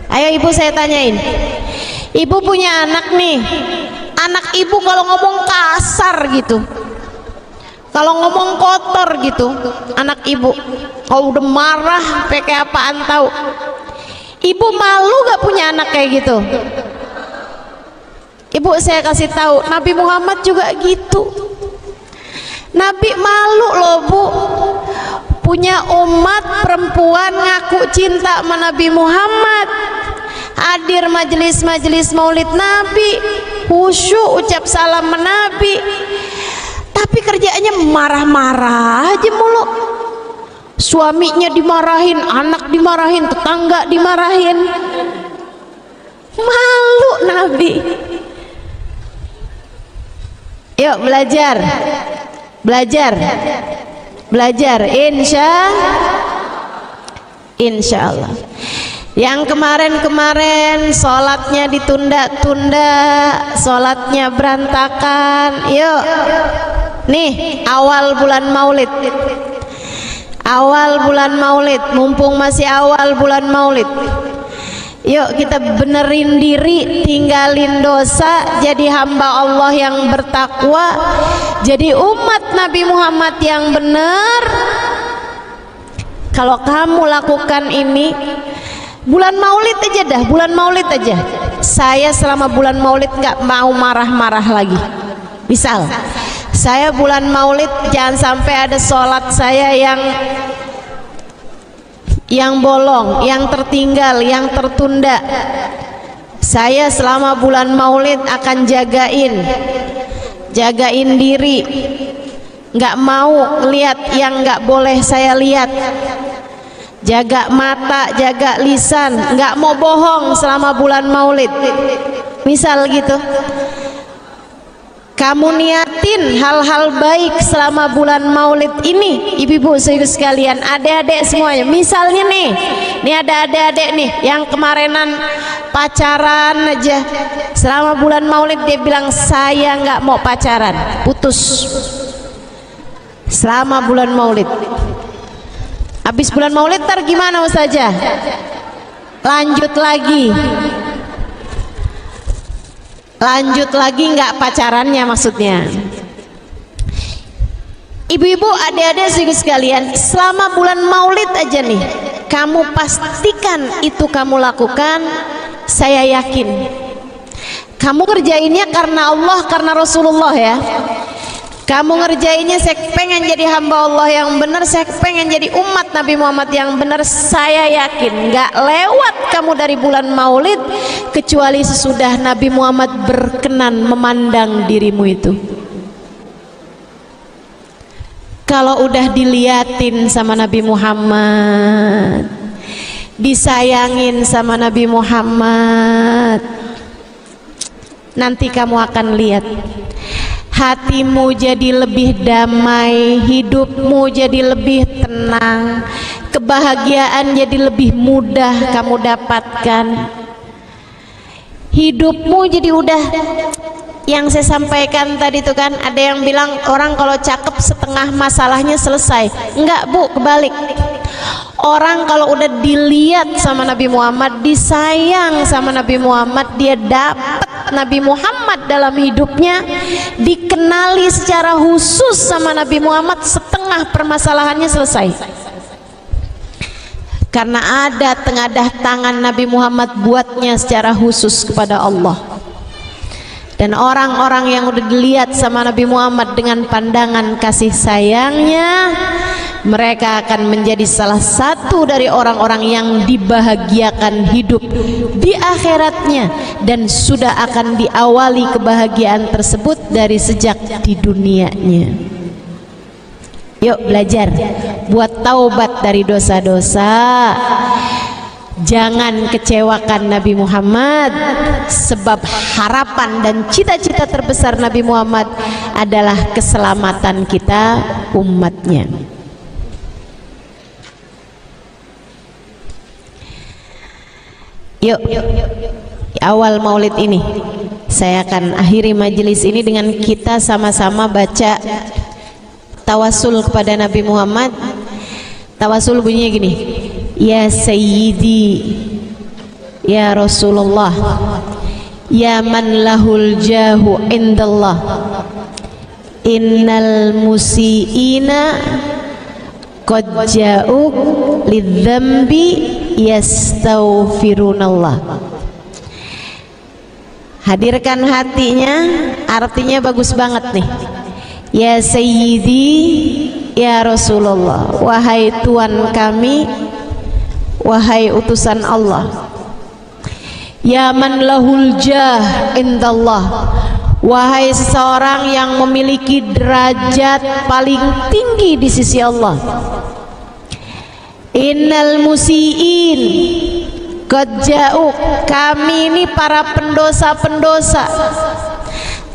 Ayo ibu, saya tanyain. Ibu punya anak nih, anak ibu kalau ngomong kasar gitu, kalau ngomong kotor gitu, anak ibu kalau udah marah kayak apaan tahu, ibu malu gak punya anak kayak gitu? Ibu, saya kasih tahu, Nabi Muhammad juga gitu. Nabi malu loh bu, punya umat perempuan ngaku cinta sama Nabi Muhammad, hadir majelis-majelis maulid Nabi, khusyuk ucap salam Nabi, tapi kerjaannya marah-marah aja mulu. Suaminya dimarahin, anak dimarahin, tetangga dimarahin. Malu Nabi. Yuk belajar, belajar, belajar. Insya Allah. Yang kemarin-kemarin sholatnya ditunda-tunda, sholatnya berantakan. Yuk, nih awal bulan Maulid, awal bulan Maulid, mumpung masih awal bulan Maulid. Yuk kita benerin diri, tinggalin dosa, jadi hamba Allah yang bertakwa, jadi umat Nabi Muhammad yang benar. Kalau kamu lakukan ini, bulan Maulid aja dah, bulan Maulid aja. Saya selama bulan Maulid nggak mau marah-marah lagi. Misal, saya bulan Maulid jangan sampai ada sholat saya yang bolong, yang tertinggal, yang tertunda. Saya selama bulan Maulid akan jagain diri, nggak mau lihat yang nggak boleh saya lihat, jaga mata, jaga lisan, nggak mau bohong selama bulan Maulid. Misal gitu, kamu niatin hal-hal baik selama bulan Maulid ini, ibu-ibu sekalian, adik-adik semuanya. Misalnya nih ada adik-adik nih yang kemarinan pacaran aja, selama bulan Maulid dia bilang saya nggak mau pacaran, putus selama bulan Maulid. Habis bulan Maulid ntar gimana Ustazah? Lanjut lagi nggak pacarannya maksudnya. Ibu-ibu, adik-adik sekalian, selama bulan Maulid aja nih, kamu pastikan itu kamu lakukan. Saya yakin kamu kerjainnya karena Allah, karena Rasulullah ya. Kamu ngerjainnya saya pengen jadi hamba Allah yang benar, saya pengen jadi umat Nabi Muhammad yang benar. Saya yakin gak lewat kamu dari bulan Maulid kecuali sesudah Nabi Muhammad berkenan memandang dirimu itu. Kalau udah diliatin sama Nabi Muhammad, disayangin sama Nabi Muhammad, nanti kamu akan lihat hatimu jadi lebih damai, hidupmu jadi lebih tenang, kebahagiaan jadi lebih mudah kamu dapatkan. Hidupmu jadi udah, yang saya sampaikan tadi itu kan, ada yang bilang orang kalau cakep setengah masalahnya selesai. Enggak Bu, kebalik. Orang kalau udah dilihat sama Nabi Muhammad, disayang sama Nabi Muhammad, dia dapat Nabi Muhammad dalam hidupnya, dikenali secara khusus sama Nabi Muhammad, setengah permasalahannya selesai. Karena ada tengadah tangan Nabi Muhammad buatnya secara khusus kepada Allah. Dan orang-orang yang udah dilihat sama Nabi Muhammad dengan pandangan kasih sayangnya, mereka akan menjadi salah satu dari orang-orang yang dibahagiakan hidup di akhiratnya, dan sudah akan diawali kebahagiaan tersebut dari sejak di dunianya. Yuk belajar buat taubat dari dosa-dosa. Jangan kecewakan Nabi Muhammad, sebab harapan dan cita-cita terbesar Nabi Muhammad adalah keselamatan kita umatnya. Yuk, di awal Maulid ini saya akan akhiri majelis ini dengan kita sama-sama baca tawasul kepada Nabi Muhammad. Tawasul bunyinya gini: Ya Sayyidi, Ya Rasulullah, Ya man lahul jahu indallah, innal musiina qad ja'uk lidzambi yastaghfirunallah. Hadirkan hatinya, artinya bagus banget nih. Ya Sayyidi, Ya Rasulullah, wahai Tuhan kami, wahai utusan Allah. Ya man lahul jah indallah, wahai seseorang yang memiliki derajat paling tinggi di sisi Allah. Innal musiin qad ja'uk, kami ini para pendosa-pendosa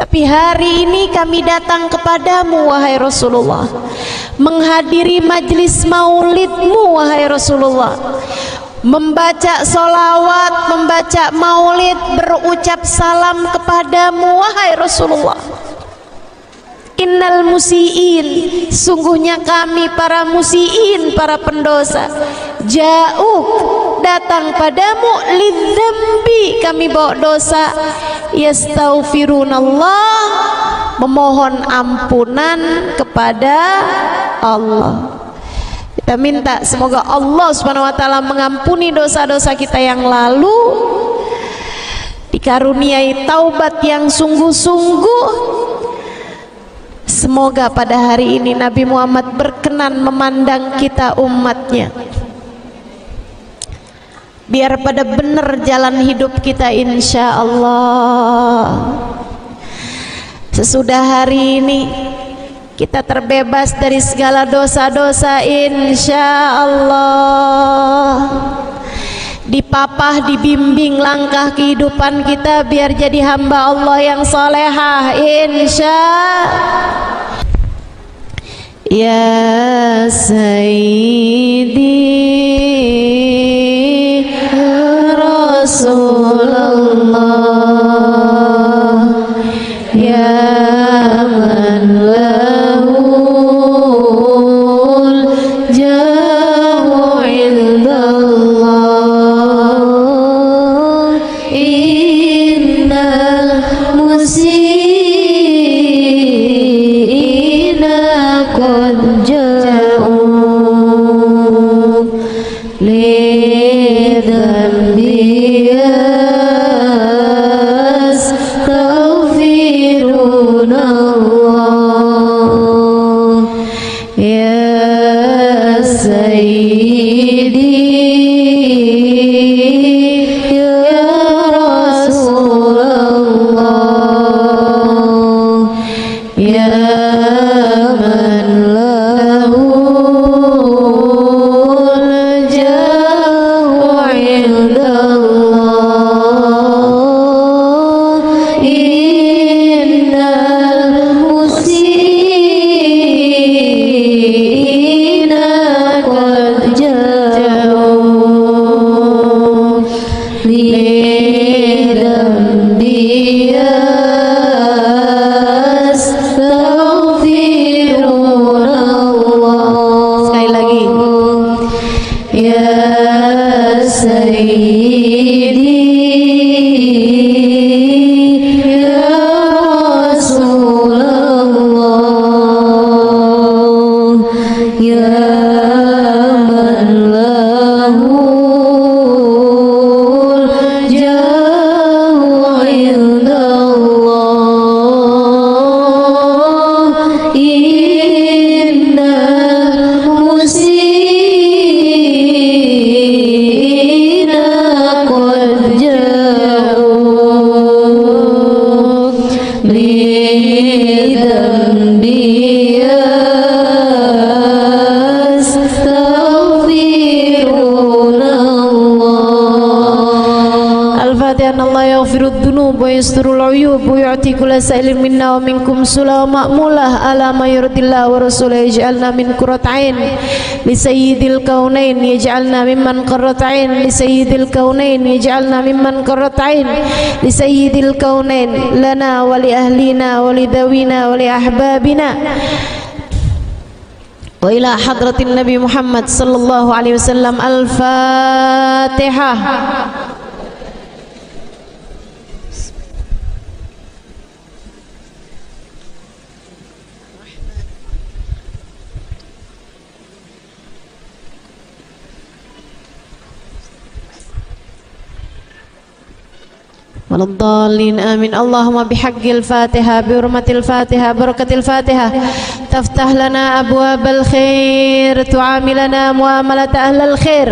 Tapi hari ini kami datang kepadamu wahai Rasulullah, menghadiri majlis maulidmu wahai Rasulullah, membaca solawat, membaca maulid, berucap salam kepadamu wahai Rasulullah. Innal musiin, sungguhnya kami para musiin, para pendosa, ja'uk, datang padamu, lidzambi, kami bawa dosa, yastaghfirunallah, memohon ampunan kepada Allah. Kita minta semoga Allah Subhanahu wa taala mengampuni dosa-dosa kita yang lalu, dikaruniai taubat yang sungguh-sungguh. Semoga pada hari ini Nabi Muhammad berkenan memandang kita umatnya, biar pada benar jalan hidup kita insya Allah. Sesudah hari ini kita terbebas dari segala dosa-dosa insya Allah. Dipapah, dibimbing langkah kehidupan kita biar jadi hamba Allah yang solehah insya. Ya Sayyidi Rasulullah, ya man lahul jahu indallah, innal musiina qad ja'u lidambi yastaghfirunallah, ya Sayyidi ya Rasulullah, ya man lahul jahu indallah, innal musiina qad ja'u lidambi yastaghfirunallah. Sekali lagi, ya Sayyidi ya Rasulullah, ya man lahul jahu indallah, innal musiina qad ja'u lidambi yastaghfirunallah. Al-Fatihah. Allah yaghfirud dzunub wa yasturul uyub wa yu'ti kulla sa'ilin minna wa minkum sula ma'mulah ala ma yurdillah wa rasulahu, yaj'alna min qurrat ain li sayyidil kaunain, yaj'alna mimman qurrat ain li sayyidil kaunain, yaj'alna mimman qurrat ain li sayyidil kaunain, lana wa li ahlina wa li dawina wa li ahbabina wa ila hadratin Nabi Muhammad sallallahu alaihi wasallam. Al-Fatihah. Waladhdallin amin. Allahumma bihaqqil Fatihah, bihurmatil Fatihah, barakatil Fatihah, taftah lana abwabal khair, tu'amilana muamalata ahlal khair,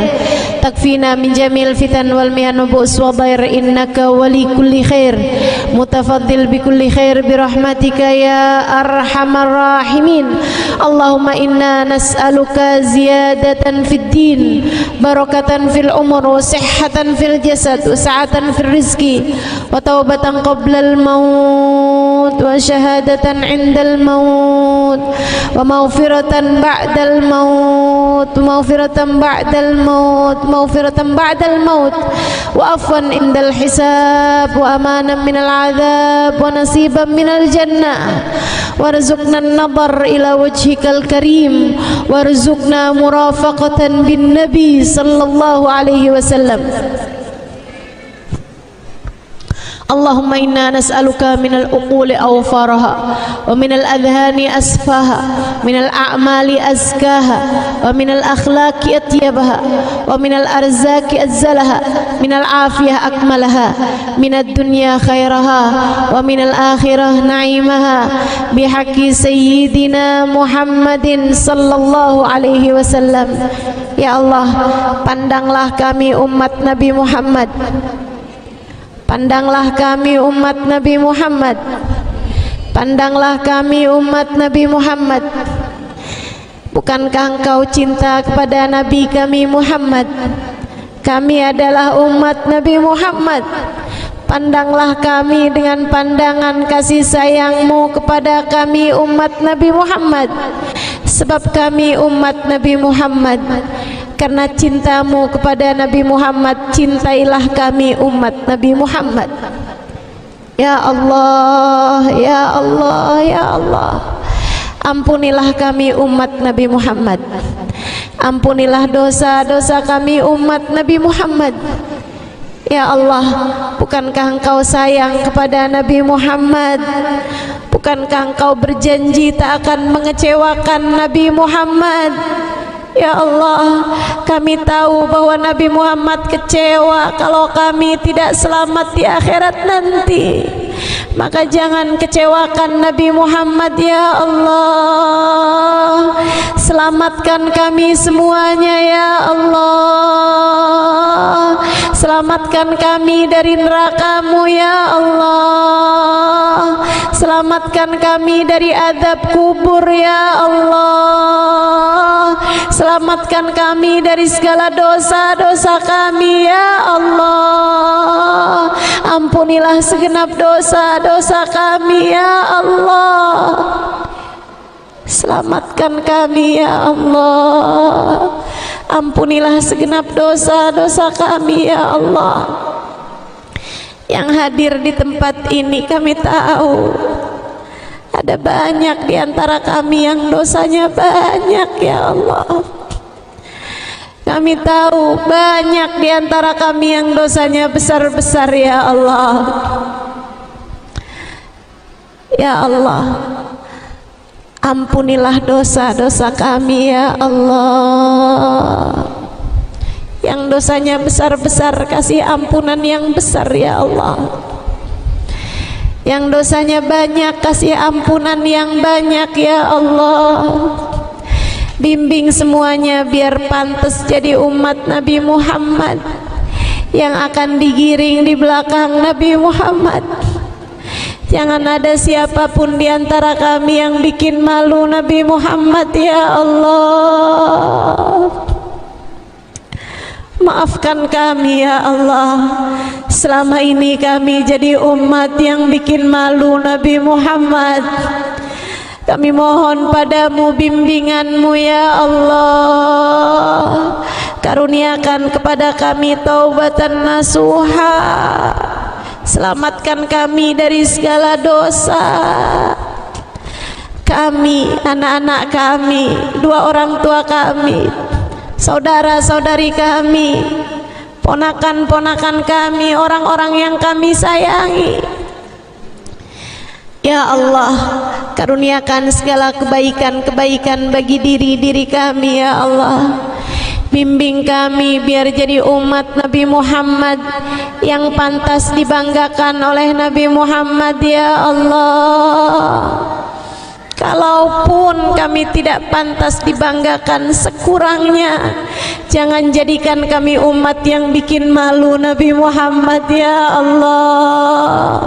takfina min jamil fitan wal mihan wa bu's wa dhair innaka wali kulli khair mutafaddil bi kulli khair bi rahmatika ya arhamar rahimin. Allahumma inna nas'aluka ziyadatan fid din, barakatan fil umur, wa sihhatan fil jasad, wa sa'atan fil rizki, wa taubatan qabla al maut, wa syahadatan indal maut, wa maghfiratan ba'dal maut, maghfiratan ba'dal maut, maghfiratan ba'dal maut, wa afwan indal hisab, wa amanan minal adhab, wa nasiban minal jannah, warzuqna an-nadhar ila wajhikal karim, warzuqna murafaqatan bin nabi sallallahu alaihi wasallam. Allahumma inna nas'aluka minal uquli awfaraha wa minal adhani asfaha, minal a'mali azkaha, wa minal akhlaqi atyabaha, wa minal arzaki azzalaha, minal afiyah akmalaha, minad dunya khairaha, wa minal akhirah na'imaha, bihaqqi sayyidina Muhammadin sallallahu alaihi wasallam. Ya Allah, pandanglah kami umat Nabi Muhammad, pandanglah kami umat Nabi Muhammad, pandanglah kami umat Nabi Muhammad. Bukankah engkau cinta kepada Nabi kami Muhammad? Kami adalah umat Nabi Muhammad. Pandanglah kami dengan pandangan kasih sayangmu kepada kami umat Nabi Muhammad. Sebab kami umat Nabi Muhammad. Karena cintamu kepada Nabi Muhammad, cintailah kami umat Nabi Muhammad. Ya Allah, ya Allah, ya Allah, ampunilah kami umat Nabi Muhammad. Ampunilah dosa-dosa kami umat Nabi Muhammad. Ya Allah, bukankah engkau sayang kepada Nabi Muhammad? Bukankah engkau berjanji tak akan mengecewakan Nabi Muhammad? Ya Allah, kami tahu bahwa Nabi Muhammad kecewa kalau kami tidak selamat di akhirat nanti. Maka jangan kecewakan Nabi Muhammad ya Allah. Selamatkan kami semuanya ya Allah. Selamatkan kami dari neraka-Mu ya Allah. Selamatkan kami dari azab kubur ya Allah. Selamatkan kami dari segala dosa-dosa kami ya Allah. Ampunilah segenap dosa-dosa kami ya Allah. Selamatkan kami ya Allah. Ampunilah segenap dosa-dosa kami ya Allah. Yang hadir di tempat ini kami tahu ada banyak di antara kami yang dosanya banyak ya Allah. Kami tahu banyak di antara kami yang dosanya besar-besar ya Allah. Ya Allah, ampunilah dosa-dosa kami ya Allah. Yang dosanya besar-besar, kasih ampunan yang besar ya Allah. Yang dosanya banyak, kasih ampunan yang banyak ya Allah. Bimbing semuanya biar pantas jadi umat Nabi Muhammad yang akan digiring di belakang Nabi Muhammad. Jangan ada siapapun di antara kami yang bikin malu Nabi Muhammad ya Allah. Maafkan kami ya Allah. Selama ini kami jadi umat yang bikin malu Nabi Muhammad. Kami mohon padamu bimbinganmu ya Allah. Karuniakan kepada kami taubatan nasuha. Selamatkan kami dari segala dosa. Kami, anak-anak kami, dua orang tua kami, saudara-saudari kami, ponakan-ponakan kami, orang-orang yang kami sayangi. Ya Allah, karuniakan segala kebaikan-kebaikan bagi diri-diri kami ya Allah. Bimbing kami biar jadi umat Nabi Muhammad yang pantas dibanggakan oleh Nabi Muhammad ya Allah. Kalaupun kami tidak pantas dibanggakan, sekurangnya jangan jadikan kami umat yang bikin malu Nabi Muhammad ya Allah.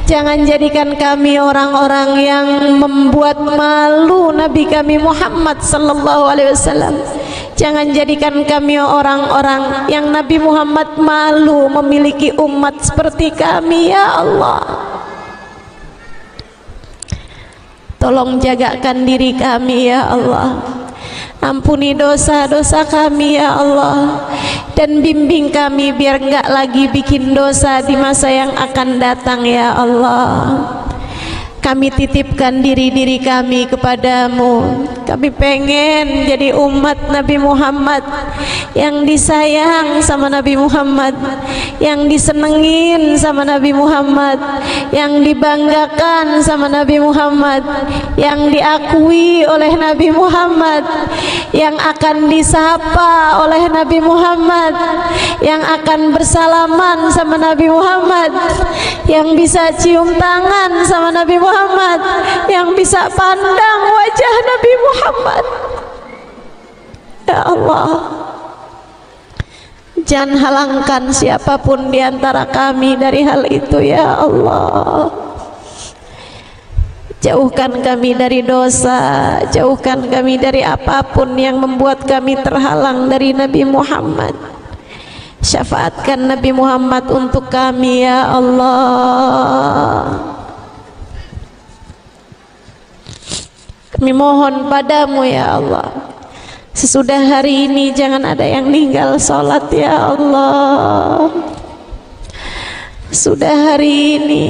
Jangan jadikan kami orang-orang yang membuat malu Nabi kami Muhammad sallallahu alaihi wasallam. Jangan jadikan kami orang-orang yang Nabi Muhammad malu memiliki umat seperti kami ya Allah. Tolong jagakan diri kami ya Allah. Ampuni dosa-dosa kami ya Allah, dan bimbing kami biar enggak lagi bikin dosa di masa yang akan datang ya Allah. Kami titipkan diri-diri kami kepadamu. Kami pengen jadi umat Nabi Muhammad yang disayang sama Nabi Muhammad, yang disenengin sama Nabi Muhammad, yang dibanggakan sama Nabi Muhammad, yang diakui oleh Nabi Muhammad, yang akan disapa oleh Nabi Muhammad, yang akan bersalaman sama Nabi Muhammad, yang bisa cium tangan sama Nabi Muhammad, yang bisa pandang wajah Nabi Muhammad. Ya Allah, jangan halangkan siapapun di antara kami dari hal itu ya Allah. Jauhkan kami dari dosa, jauhkan kami dari apapun yang membuat kami terhalang dari Nabi Muhammad. Syafaatkan Nabi Muhammad untuk kami ya Allah. Kami mohon padamu ya Allah, sesudah hari ini jangan ada yang ninggal sholat ya Allah. Sudah hari ini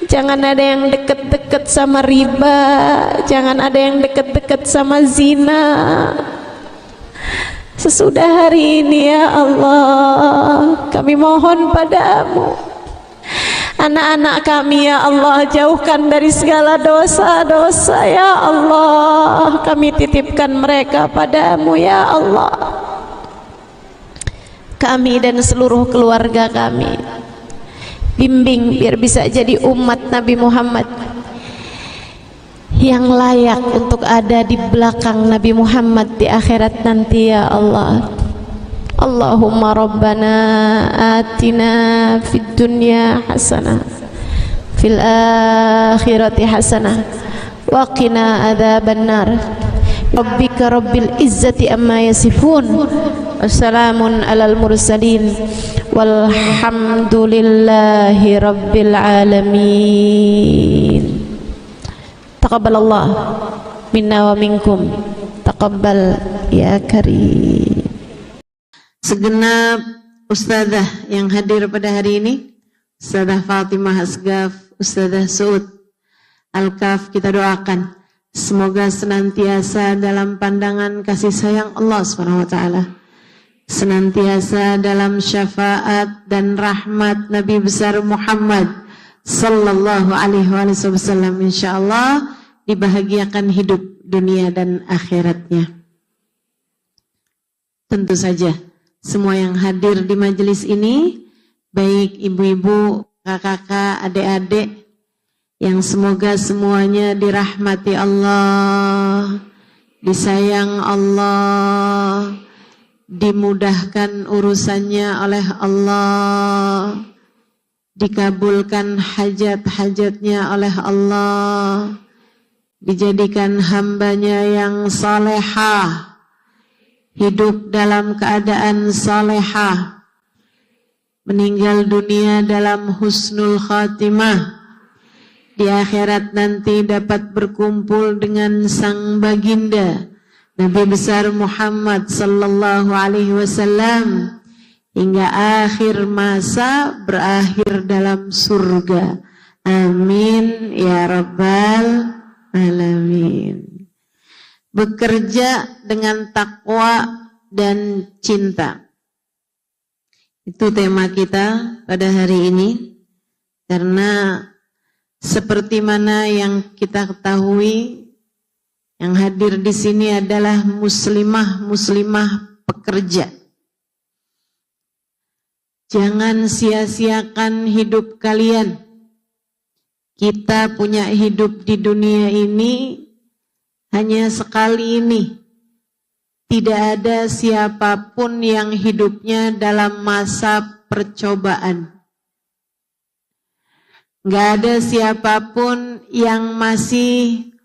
jangan ada yang deket-deket sama riba, jangan ada yang deket-deket sama zina. Sesudah hari ini ya Allah, kami mohon padamu, anak-anak kami ya Allah, jauhkan dari segala dosa-dosa ya Allah. Kami titipkan mereka padamu ya Allah. Kami dan seluruh keluarga kami bimbing biar bisa jadi umat Nabi Muhammad yang layak untuk ada di belakang Nabi Muhammad di akhirat nanti ya Allah. Allahumma rabbana atina fid dunya hasanah fil akhirati hasanah wa qina adzabannar. Rabbika rabbil izzati amma yasifun, wassalamun alal mursalin, walhamdulillahi rabbil alamin. Taqabbalallah minna wa minkum, taqabbal ya karim. Segenap ustadzah yang hadir pada hari ini, Ustadzah Fatimah Asgaf, Ustadzah Suud Al-Kaf, kita doakan semoga senantiasa dalam pandangan kasih sayang Allah SWT, senantiasa dalam syafaat dan rahmat Nabi besar Muhammad sallallahu alaihi wasallam, insyaallah dibahagiakan hidup dunia dan akhiratnya. Tentu saja semua yang hadir di majelis ini, baik ibu-ibu, kakak-kakak, adik-adik, yang semoga semuanya dirahmati Allah, disayang Allah, dimudahkan urusannya oleh Allah, dikabulkan hajat-hajatnya oleh Allah, dijadikan hambanya yang salehah, hidup dalam keadaan salehah, meninggal dunia dalam husnul khatimah, di akhirat nanti dapat berkumpul dengan sang baginda Nabi besar Muhammad sallallahu alaihi wasallam hingga akhir masa berakhir dalam surga. Amin ya rabbal alamin. Bekerja dengan takwa dan cinta, itu tema kita pada hari ini. Karena seperti mana yang kita ketahui, yang hadir di sini adalah muslimah-muslimah pekerja. Jangan sia-siakan hidup kalian. Kita punya hidup di dunia ini hanya sekali ini. Tidak ada siapapun yang hidupnya dalam masa percobaan. Nggak ada siapapun yang masih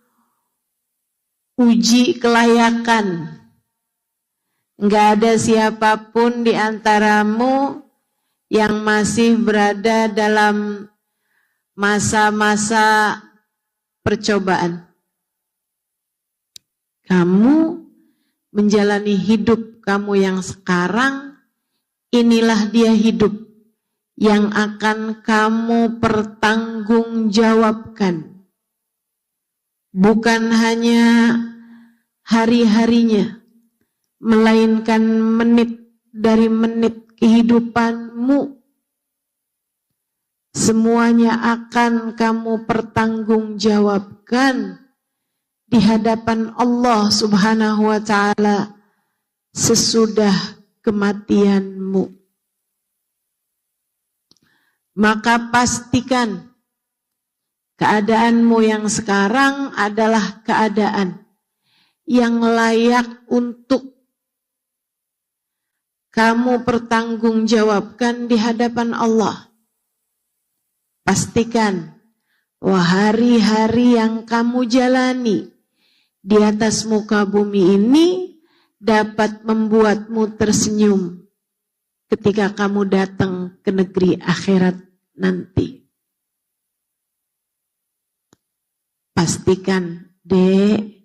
uji kelayakan. Nggak ada siapapun di antaramu yang masih berada dalam masa-masa percobaan. Kamu menjalani hidup kamu yang sekarang, inilah dia hidup yang akan kamu pertanggungjawabkan. Bukan hanya hari-harinya, melainkan menit dari menit kehidupanmu. Semuanya akan kamu pertanggungjawabkan di hadapan Allah Subhanahu wa ta'ala sesudah kematianmu. Maka pastikan keadaanmu yang sekarang adalah keadaan yang layak untuk kamu pertanggungjawabkan di hadapan Allah. Pastikan bahwa hari-hari yang kamu jalani di atas muka bumi ini dapat membuatmu tersenyum ketika kamu datang ke negeri akhirat nanti. Pastikan, Dek,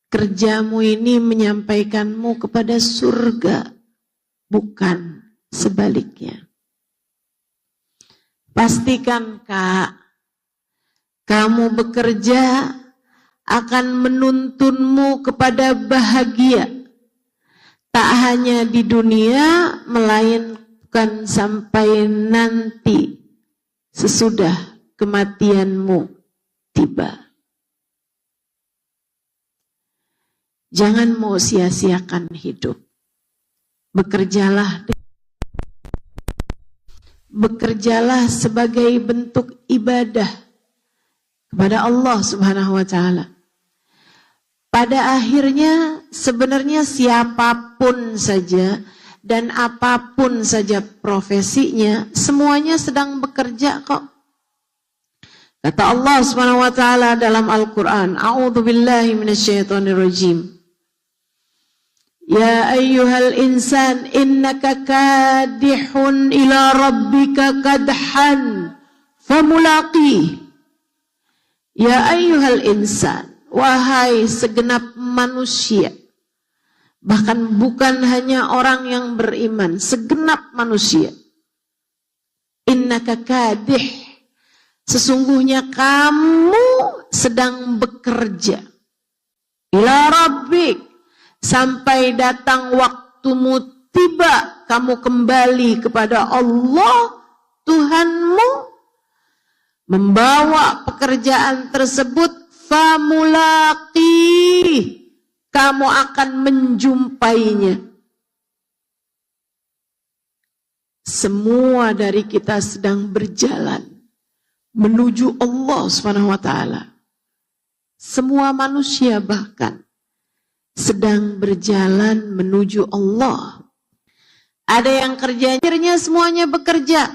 kerjamu ini menyampaikanmu kepada surga, bukan sebaliknya. Pastikan, Kak, kamu bekerja akan menuntunmu kepada bahagia. Tak hanya di dunia, melainkan sampai nanti sesudah kematianmu tiba. Jangan mau sia-siakan hidup. Bekerjalah sebagai bentuk ibadah kepada Allah Subhanahu wa ta'ala. Pada akhirnya sebenarnya siapapun saja dan apapun saja profesinya, semuanya sedang bekerja kok. Kata Allah Subhanahu wa ta'ala dalam Al-Quran, A'udzu billahi minasyaitonir rajim. Ya ayyuhal insan innaka kadihun ila rabbika kadhan famulaqih. Ya ayyuhal insan, wahai segenap manusia. Bahkan bukan hanya orang yang beriman, segenap manusia. Innaka kadih, sesungguhnya kamu sedang bekerja. Ila rabbik, sampai datang waktumu tiba, kamu kembali kepada Allah Tuhanmu, membawa pekerjaan tersebut, famulaqih, kamu akan menjumpainya. Semua dari kita sedang berjalan menuju Allah Subhanahu wa ta'ala. Semua manusia bahkan sedang berjalan menuju Allah. Ada yang kerjanya semuanya bekerja.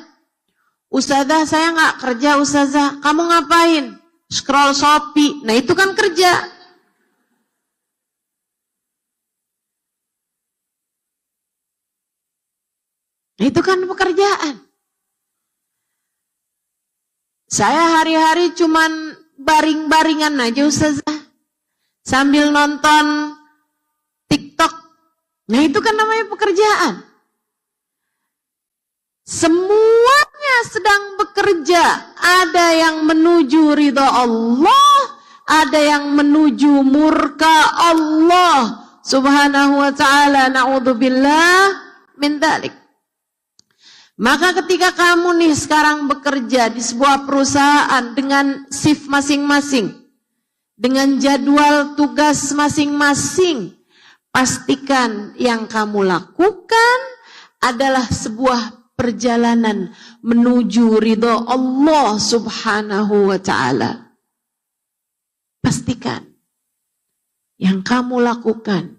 Ustazah, saya nggak kerja, Ustazah. Kamu ngapain? Scroll Shopee. Nah, itu kan kerja. Itu kan pekerjaan. Saya hari-hari cuman baring-baringan aja, Ustazah. Sambil nonton TikTok. Nah, itu kan namanya pekerjaan. Semuanya sedang bekerja. Ada yang menuju ridha Allah, ada yang menuju murka Allah Subhanahu wa ta'ala. Na'udzubillah min dzalik. Maka ketika kamu nih sekarang bekerja di sebuah perusahaan dengan shift masing-masing, dengan jadwal tugas masing-masing, pastikan yang kamu lakukan adalah sebuah perjalanan menuju ridho Allah Subhanahu wa ta'ala. Pastikan yang kamu lakukan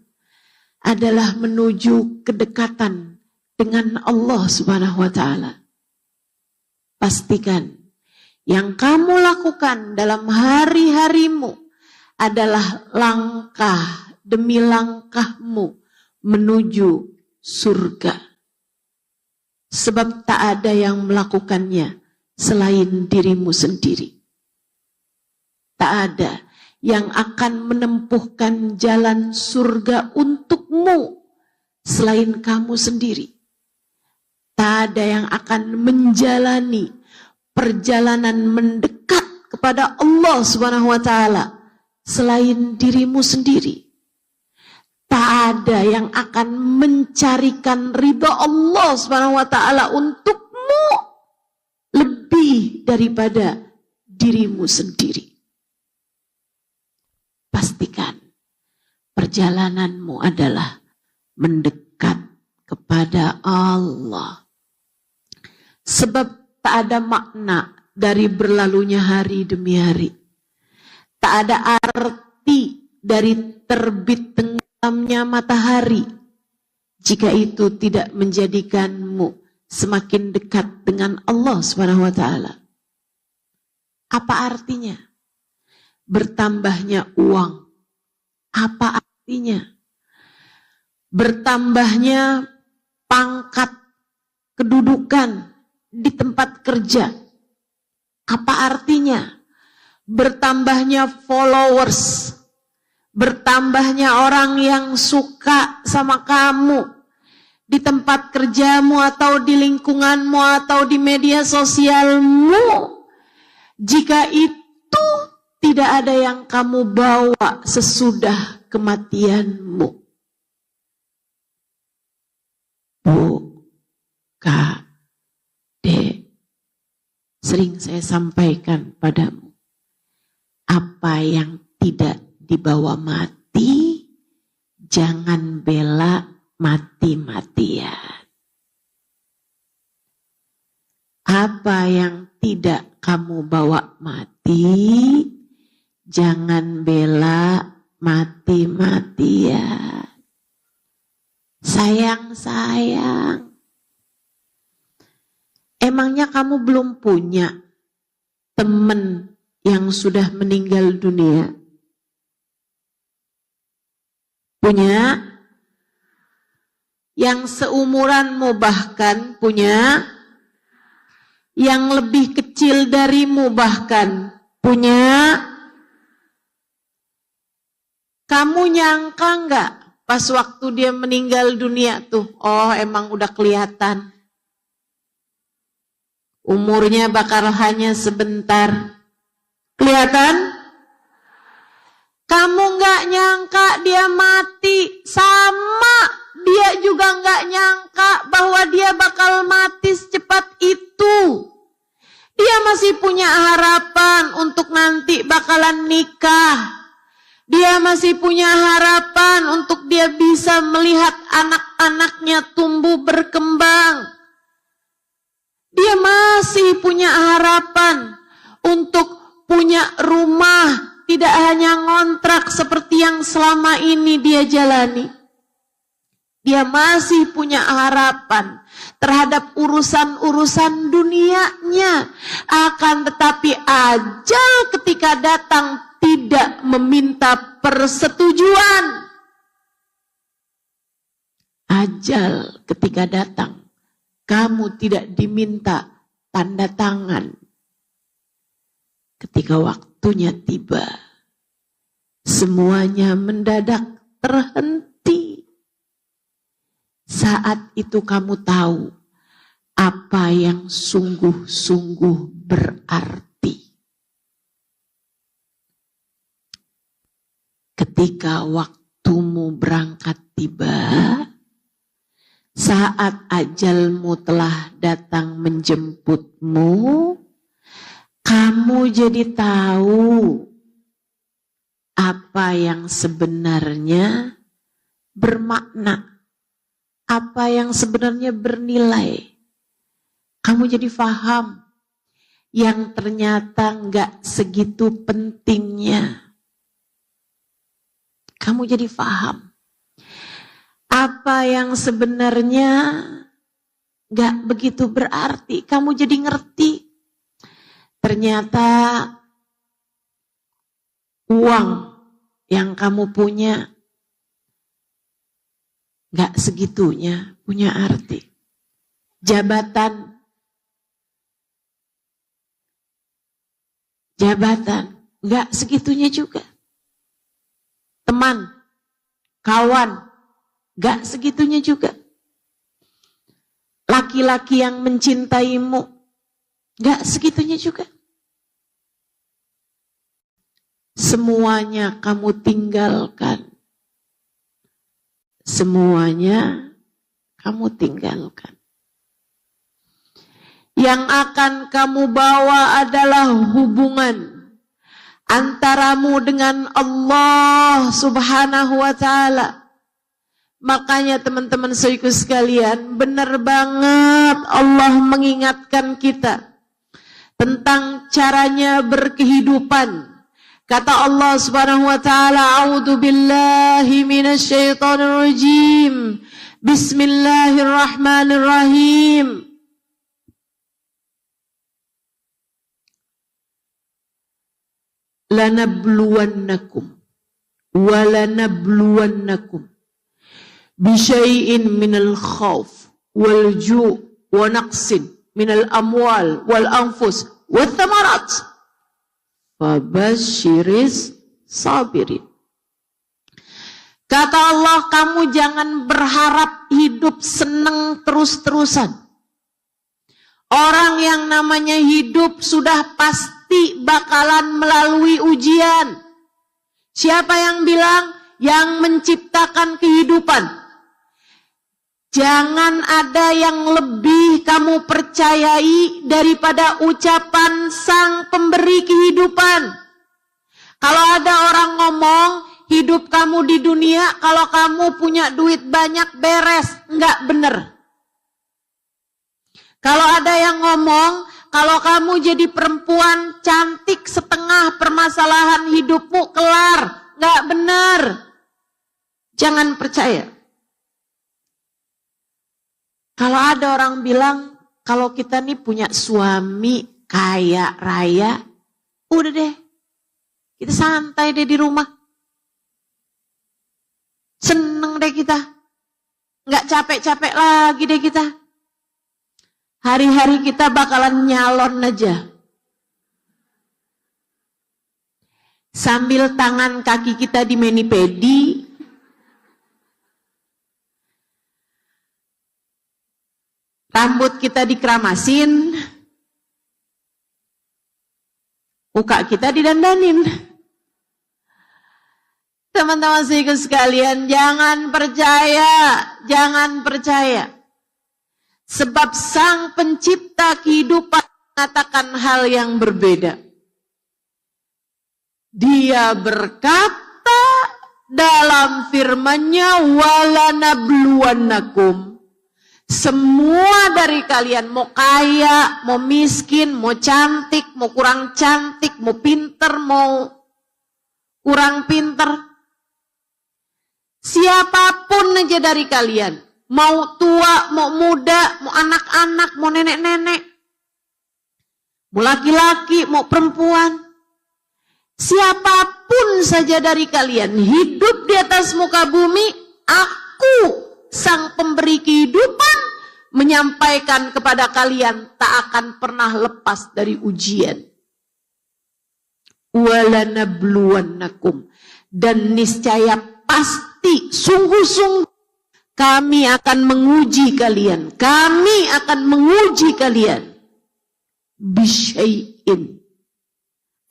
adalah menuju kedekatan dengan Allah Subhanahu wa ta'ala. Pastikan yang kamu lakukan dalam hari-harimu adalah langkah demi langkahmu menuju surga. Sebab tak ada yang melakukannya selain dirimu sendiri. Tak ada yang akan menempuhkan jalan surga untukmu selain kamu sendiri. Tak ada yang akan menjalani perjalanan mendekat kepada Allah Subhanahu wa ta'ala selain dirimu sendiri. Tak ada yang akan mencarikan ridha Allah Subhanahu wa ta'ala untukmu lebih daripada dirimu sendiri. Pastikan perjalananmu adalah mendekat kepada Allah. Sebab tak ada makna dari berlalunya hari demi hari. Tak ada arti dari terbit tenggelamnya matahari jika itu tidak menjadikanmu semakin dekat dengan Allah Subhanahu wa ta'ala. Apa artinya? Bertambahnya uang. Apa artinya? Bertambahnya pangkat kedudukan di tempat kerja. Apa artinya? Bertambahnya followers. Bertambahnya orang yang suka sama kamu di tempat kerjamu atau di lingkunganmu atau di media sosialmu. Jika itu tidak ada yang kamu bawa sesudah kematianmu. Bu, Kak, Dek, sering saya sampaikan padamu, apa yang tidak dibawa mati, jangan bela mati-matian. Apa yang tidak kamu bawa mati, jangan bela mati-matian. Sayang-sayang. Emangnya kamu belum punya teman yang sudah meninggal dunia? Punya? Yang seumuranmu bahkan punya? Yang lebih kecil darimu bahkan punya? Kamu nyangka enggak pas waktu dia meninggal dunia tuh, oh emang udah kelihatan. Umurnya bakal hanya sebentar. Kelihatan? Kamu enggak nyangka dia mati, sama dia juga enggak nyangka bahwa dia bakal mati secepat itu. Dia masih punya harapan untuk nanti bakalan nikah. Dia masih punya harapan untuk dia bisa melihat anak-anaknya tumbuh berkembang. Dia masih punya harapan untuk punya rumah, tidak hanya ngontrak seperti yang selama ini dia jalani. Dia masih punya harapan terhadap urusan-urusan dunianya. Akan tetapi ajal ketika datang tidak meminta persetujuan. Ajal ketika datang, kamu tidak diminta tanda tangan. Ketika waktunya tiba, semuanya mendadak terhenti. Saat itu kamu tahu apa yang sungguh-sungguh berarti. Ketika waktumu berangkat tiba, saat ajalmu telah datang menjemputmu, kamu jadi tahu apa yang sebenarnya bermakna, apa yang sebenarnya bernilai, Kamu jadi faham yang ternyata nggak segitu pentingnya. Kamu jadi faham apa yang sebenarnya nggak begitu berarti. Kamu jadi ngerti ternyata uang yang kamu punya nggak segitunya punya arti. Jabatan nggak segitunya juga. Teman, kawan, nggak segitunya juga. Laki-laki yang mencintaimu, nggak segitunya juga. Semuanya kamu tinggalkan. Semuanya kamu tinggalkan. Yang akan kamu bawa adalah hubungan antaramu dengan Allah Subhanahu wa Ta'ala. Makanya teman-teman saudaraku sekalian, benar banget Allah mengingatkan kita tentang caranya berkehidupan. Kata Allah Subhanahu wa Ta'ala, "A'udzu billahi minasyaitonir rajim. Bismillahirrahmanirrahim." Lanabluwannakum walanabluwannakum bisyai'in minal khawf wal ju' wa naqsin minal amwal wal anfus wath thamarat fabasyiris sabirin. Kata Allah, kamu jangan berharap hidup senang terus-terusan. Orang yang namanya hidup sudah pasti bakalan melalui ujian. Siapa yang bilang? Yang menciptakan kehidupan. Jangan ada yang lebih kamu percayai daripada ucapan sang pemberi kehidupan. Kalau ada orang ngomong, hidup kamu di dunia, kalau kamu punya duit banyak beres, enggak bener. Kalau ada yang ngomong, kalau kamu jadi perempuan cantik setengah permasalahan hidupmu kelar, nggak benar. Jangan percaya. Kalau ada orang bilang, kalau kita nih punya suami kaya raya, udah deh, kita santai deh di rumah. Seneng deh kita. Nggak capek-capek lagi deh kita. Hari-hari kita bakalan nyalon aja. Sambil tangan kaki kita di mani-pedi. Rambut kita dikeramasin. Muka kita didandanin. Teman-teman sekalian, jangan percaya. Sebab sang pencipta kehidupan mengatakan hal yang berbeda. Dia berkata dalam firman-Nya, walanabluwannakum. Semua dari kalian, mau kaya, mau miskin, mau cantik, mau kurang cantik, mau pinter, mau kurang pinter. Siapapun aja dari kalian. Mau tua, mau muda, mau anak-anak, mau nenek-nenek. Mau laki-laki, mau perempuan. Siapapun saja dari kalian hidup di atas muka bumi, aku, sang pemberi kehidupan, menyampaikan kepada kalian tak akan pernah lepas dari ujian. Walanabluwannakum. Dan niscaya pasti, sungguh-sungguh, kami akan menguji kalian. Kami akan menguji kalian. Bisyai'in.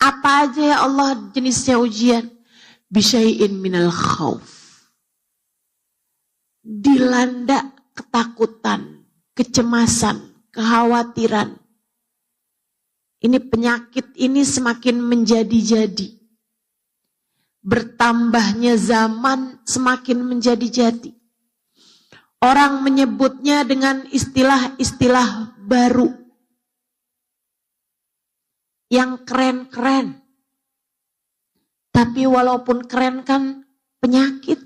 Apa aja ya Allah jenisnya ujian? Bisyai'in minal khawf. Dilanda ketakutan, kecemasan, kekhawatiran. Ini penyakit ini semakin menjadi-jadi. Bertambahnya zaman semakin menjadi-jadi. Orang menyebutnya dengan istilah-istilah baru. yang keren-keren. Tapi walaupun keren kan penyakit.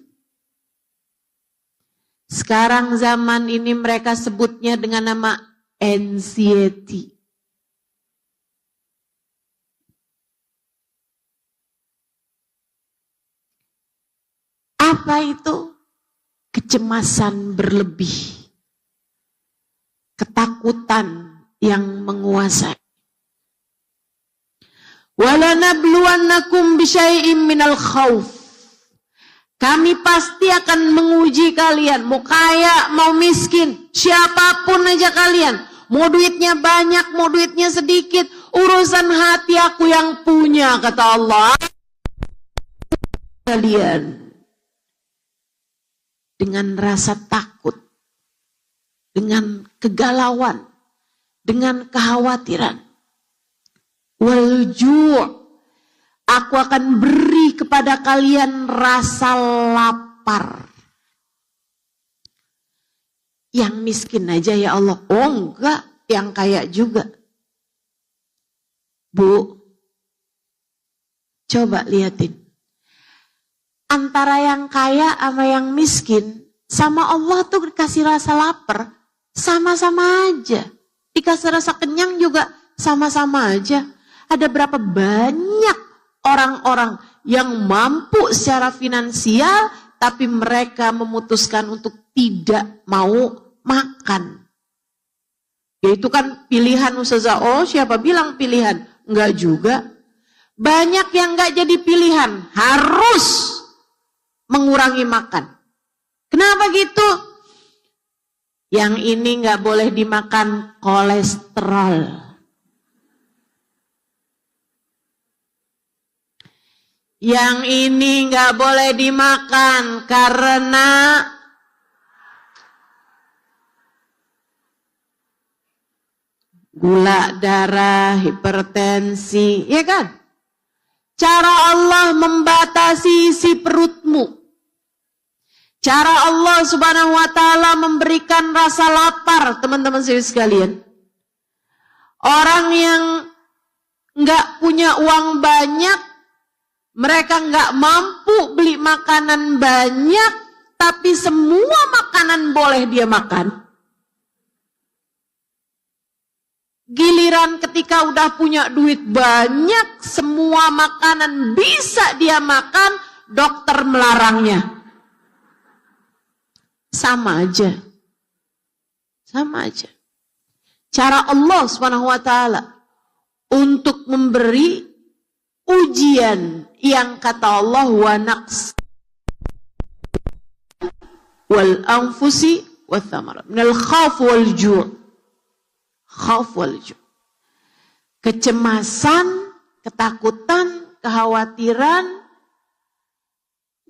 Sekarang zaman ini mereka sebutnya dengan nama anxiety. Apa itu? Kecemasan berlebih. Ketakutan yang menguasai. Walanabluwannakum bisyai'im minal khauf. Kami pasti akan menguji kalian, mau kaya, mau miskin, siapapun aja kalian. Mau duitnya banyak, mau duitnya sedikit, urusan hati aku yang punya, kata Allah. Kalian dengan rasa takut, dengan kegalauan, dengan kekhawatiran. Walju', aku akan beri kepada kalian rasa lapar. Yang miskin aja ya Allah. Oh enggak, yang kaya juga. Bu, coba liatin. Antara yang kaya sama yang miskin, sama Allah tuh dikasih rasa lapar, sama-sama aja. Dikasih rasa kenyang juga sama-sama aja. Ada berapa banyak orang-orang yang mampu secara finansial, tapi mereka memutuskan untuk tidak mau makan. Ya itu kan pilihan Ustazah. Oh siapa bilang pilihan? Enggak juga. Banyak yang enggak jadi pilihan. Harus mengurangi makan. Kenapa gitu? Yang ini enggak boleh dimakan kolesterol. Yang ini nggak boleh dimakan karena gula darah, hipertensi, ya kan? Cara Allah membatasi isi perutmu. Cara Allah Subhanahu wa taala memberikan rasa lapar, teman-teman sekalian. Orang yang nggak punya uang banyak, mereka nggak mampu beli makanan banyak, tapi semua makanan boleh dia makan. Giliran ketika udah punya duit banyak, semua makanan bisa dia makan, dokter melarangnya. Sama aja. Sama aja. Cara Allah Subhanahu wa taala untuk memberi ujian yang kata Allah wa naqs wal anfusi wa thamarat minal khawf wal ju'. Khawf wal ju'. Kecemasan, ketakutan, kekhawatiran,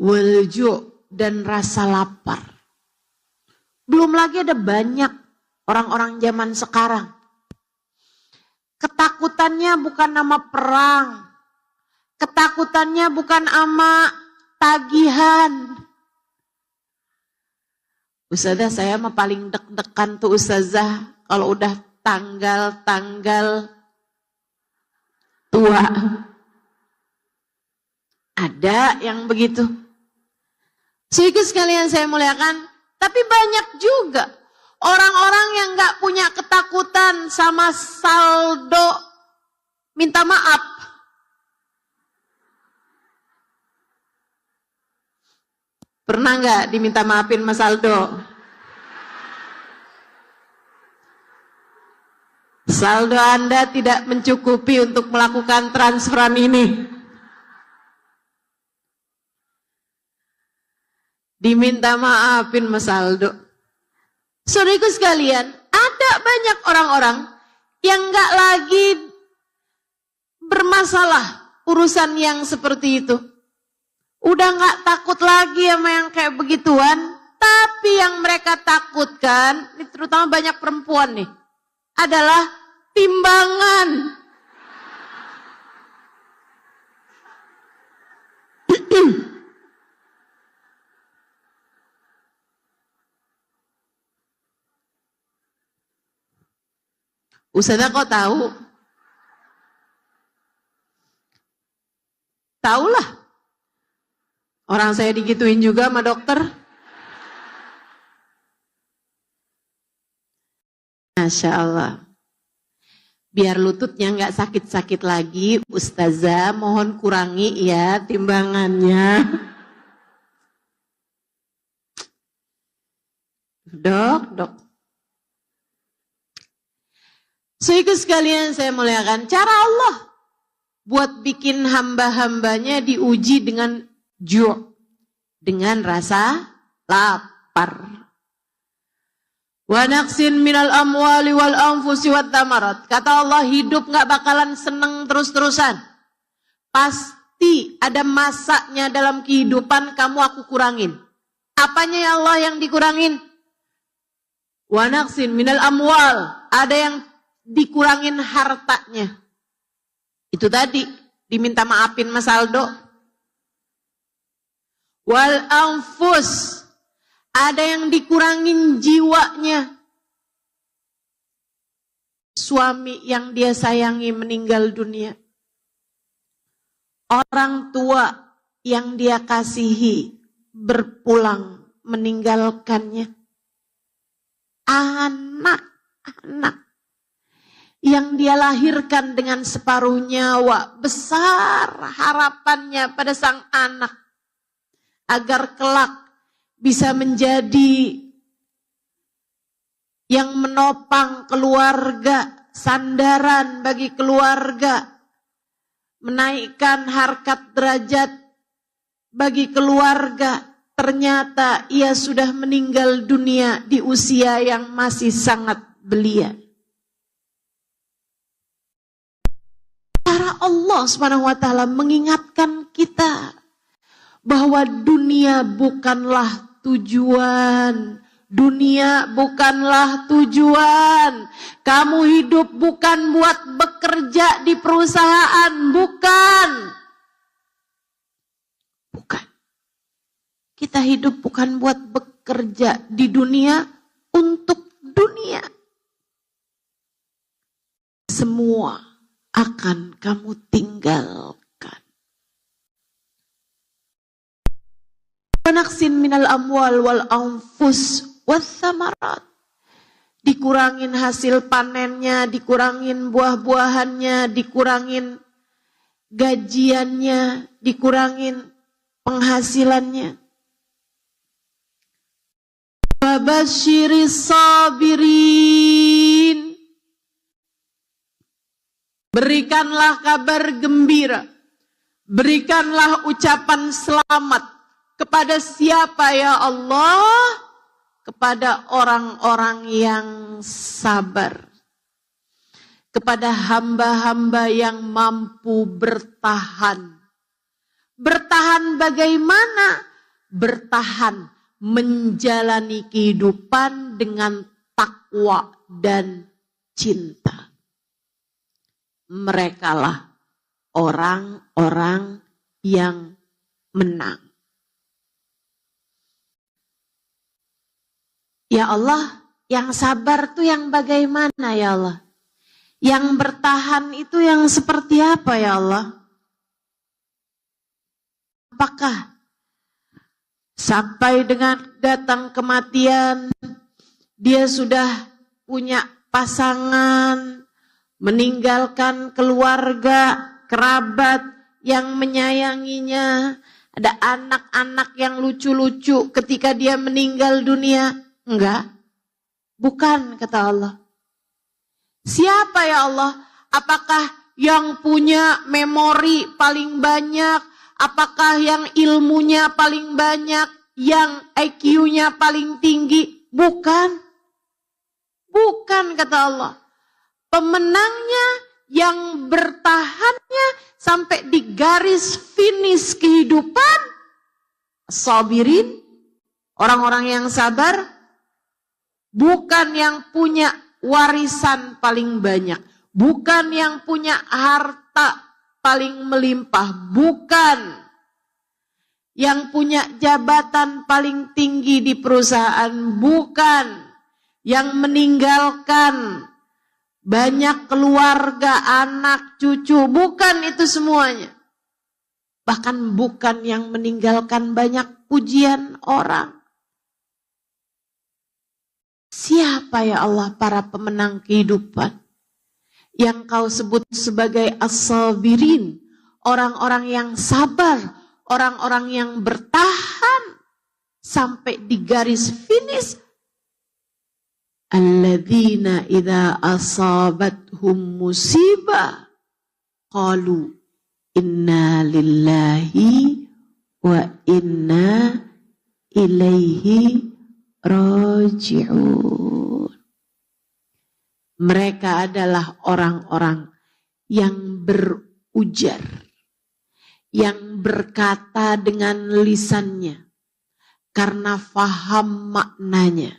wal ju' dan rasa lapar. Belum lagi ada banyak orang-orang zaman sekarang. Ketakutannya bukan nama perang. Ketakutannya bukan ama tagihan. Ustazah saya mah paling deg-degan tuh Ustazah kalau udah tanggal-tanggal tua. Ada yang begitu. Sedikit sekalian saya muliakan, tapi banyak juga orang-orang yang gak punya ketakutan sama saldo minta maaf. Pernah nggak diminta maafin Mas Aldo? Saldo Anda tidak mencukupi untuk melakukan transferan ini. Diminta maafin Mas Aldo. Saudaraku sekalian, ada banyak orang-orang yang nggak lagi bermasalah urusan yang seperti itu. Udah nggak takut lagi sama yang kayak begituan, tapi yang mereka takutkan, ini terutama banyak perempuan nih, adalah timbangan. Ustazah kok tahu? Taulah. Orang saya digituin juga sama dokter. Masya Allah. Biar lututnya nggak sakit-sakit lagi, Ustazah mohon kurangi ya timbangannya. Dok. So itu sekalian saya muliakan, cara Allah buat bikin hamba-hambanya diuji dengan dengan rasa lapar. Wa naqsin minal amwali wal anfusi wat tamarat. Kata Allah, hidup gak bakalan seneng terus-terusan. Pasti ada masanya dalam kehidupan kamu aku kurangin. Apanya ya Allah yang dikurangin? Wa naqsin minal amwal. Ada yang dikurangin hartanya. Itu tadi diminta maafin Mas Aldo. Wal anfus. Ada yang dikurangin jiwanya. Suami yang dia sayangi meninggal dunia. Orang tua yang dia kasihi berpulang meninggalkannya. Anak-anak yang dia lahirkan dengan separuh nyawa. Besar harapannya pada sang anak. Agar kelak bisa menjadi yang menopang keluarga, sandaran bagi keluarga, menaikkan harkat derajat bagi keluarga. Ternyata ia sudah meninggal dunia di usia yang masih sangat belia. Cara Allah SWT mengingatkan kita bahwa dunia bukanlah tujuan. Dunia bukanlah tujuan. Kamu hidup bukan buat bekerja di perusahaan. Bukan. Kita hidup bukan buat bekerja di dunia untuk dunia. Semua akan kamu tinggalkan. Naqsin minal amwal wal anfus wathamarat. Dikurangin hasil panennya, dikurangin buah-buahannya, dikurangin gajiannya, dikurangin penghasilannya. Babasyiris sabirin. Berikanlah kabar gembira. Berikanlah ucapan selamat. Kepada siapa ya Allah? Kepada orang-orang yang sabar. Kepada hamba-hamba yang mampu bertahan. Bertahan bagaimana? Bertahan menjalani kehidupan dengan takwa dan cinta. Merekalah orang-orang yang menang. Ya Allah, yang sabar tuh yang bagaimana ya Allah? Yang bertahan itu yang seperti apa ya Allah? Apakah sampai dengan datang kematian, dia sudah punya pasangan, meninggalkan keluarga, kerabat yang menyayanginya, ada anak-anak yang lucu-lucu ketika dia meninggal dunia? Enggak, bukan kata Allah. Siapa ya Allah? Apakah yang punya memori paling banyak? Apakah yang ilmunya paling banyak? Yang IQ-nya paling tinggi? Bukan. Bukan kata Allah. Pemenangnya yang bertahannya sampai di garis finish kehidupan. Sabirin, orang-orang yang sabar. Bukan yang punya warisan paling banyak. Bukan yang punya harta paling melimpah. Bukan yang punya jabatan paling tinggi di perusahaan. Bukan yang meninggalkan banyak keluarga, anak, cucu. Bukan itu semuanya. Bahkan bukan yang meninggalkan banyak pujian orang. Siapa ya Allah para pemenang kehidupan yang kau sebut sebagai as-sabirin, orang-orang yang sabar, orang-orang yang bertahan sampai di garis finish. Alladzina idza asabathum musibah qalu inna lillahi wa inna ilaihi raji'un. Mereka adalah orang-orang yang berujar, yang berkata dengan lisannya karena faham maknanya.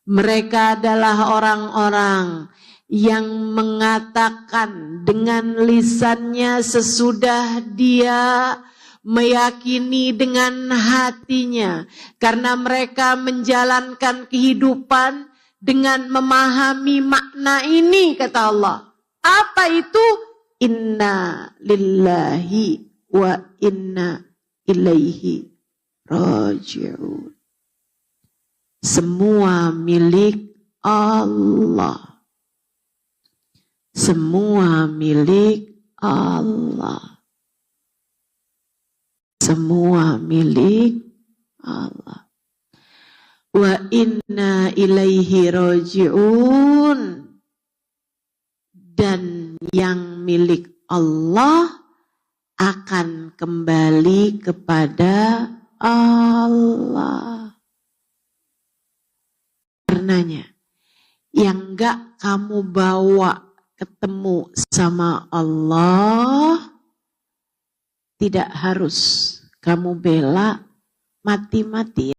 Mereka adalah orang-orang yang mengatakan dengan lisannya sesudah dia meyakini dengan hatinya, karena mereka menjalankan kehidupan dengan memahami makna ini, kata Allah. Apa itu? Inna lillahi wa inna ilaihi raji'un. Semua milik Allah. Semua milik Allah. Semua milik Allah. Wa inna ilaihi raji'un. Dan yang milik Allah akan kembali kepada Allah. Karenanya, yang gak kamu bawa ketemu sama Allah, tidak harus kamu bela mati-mati.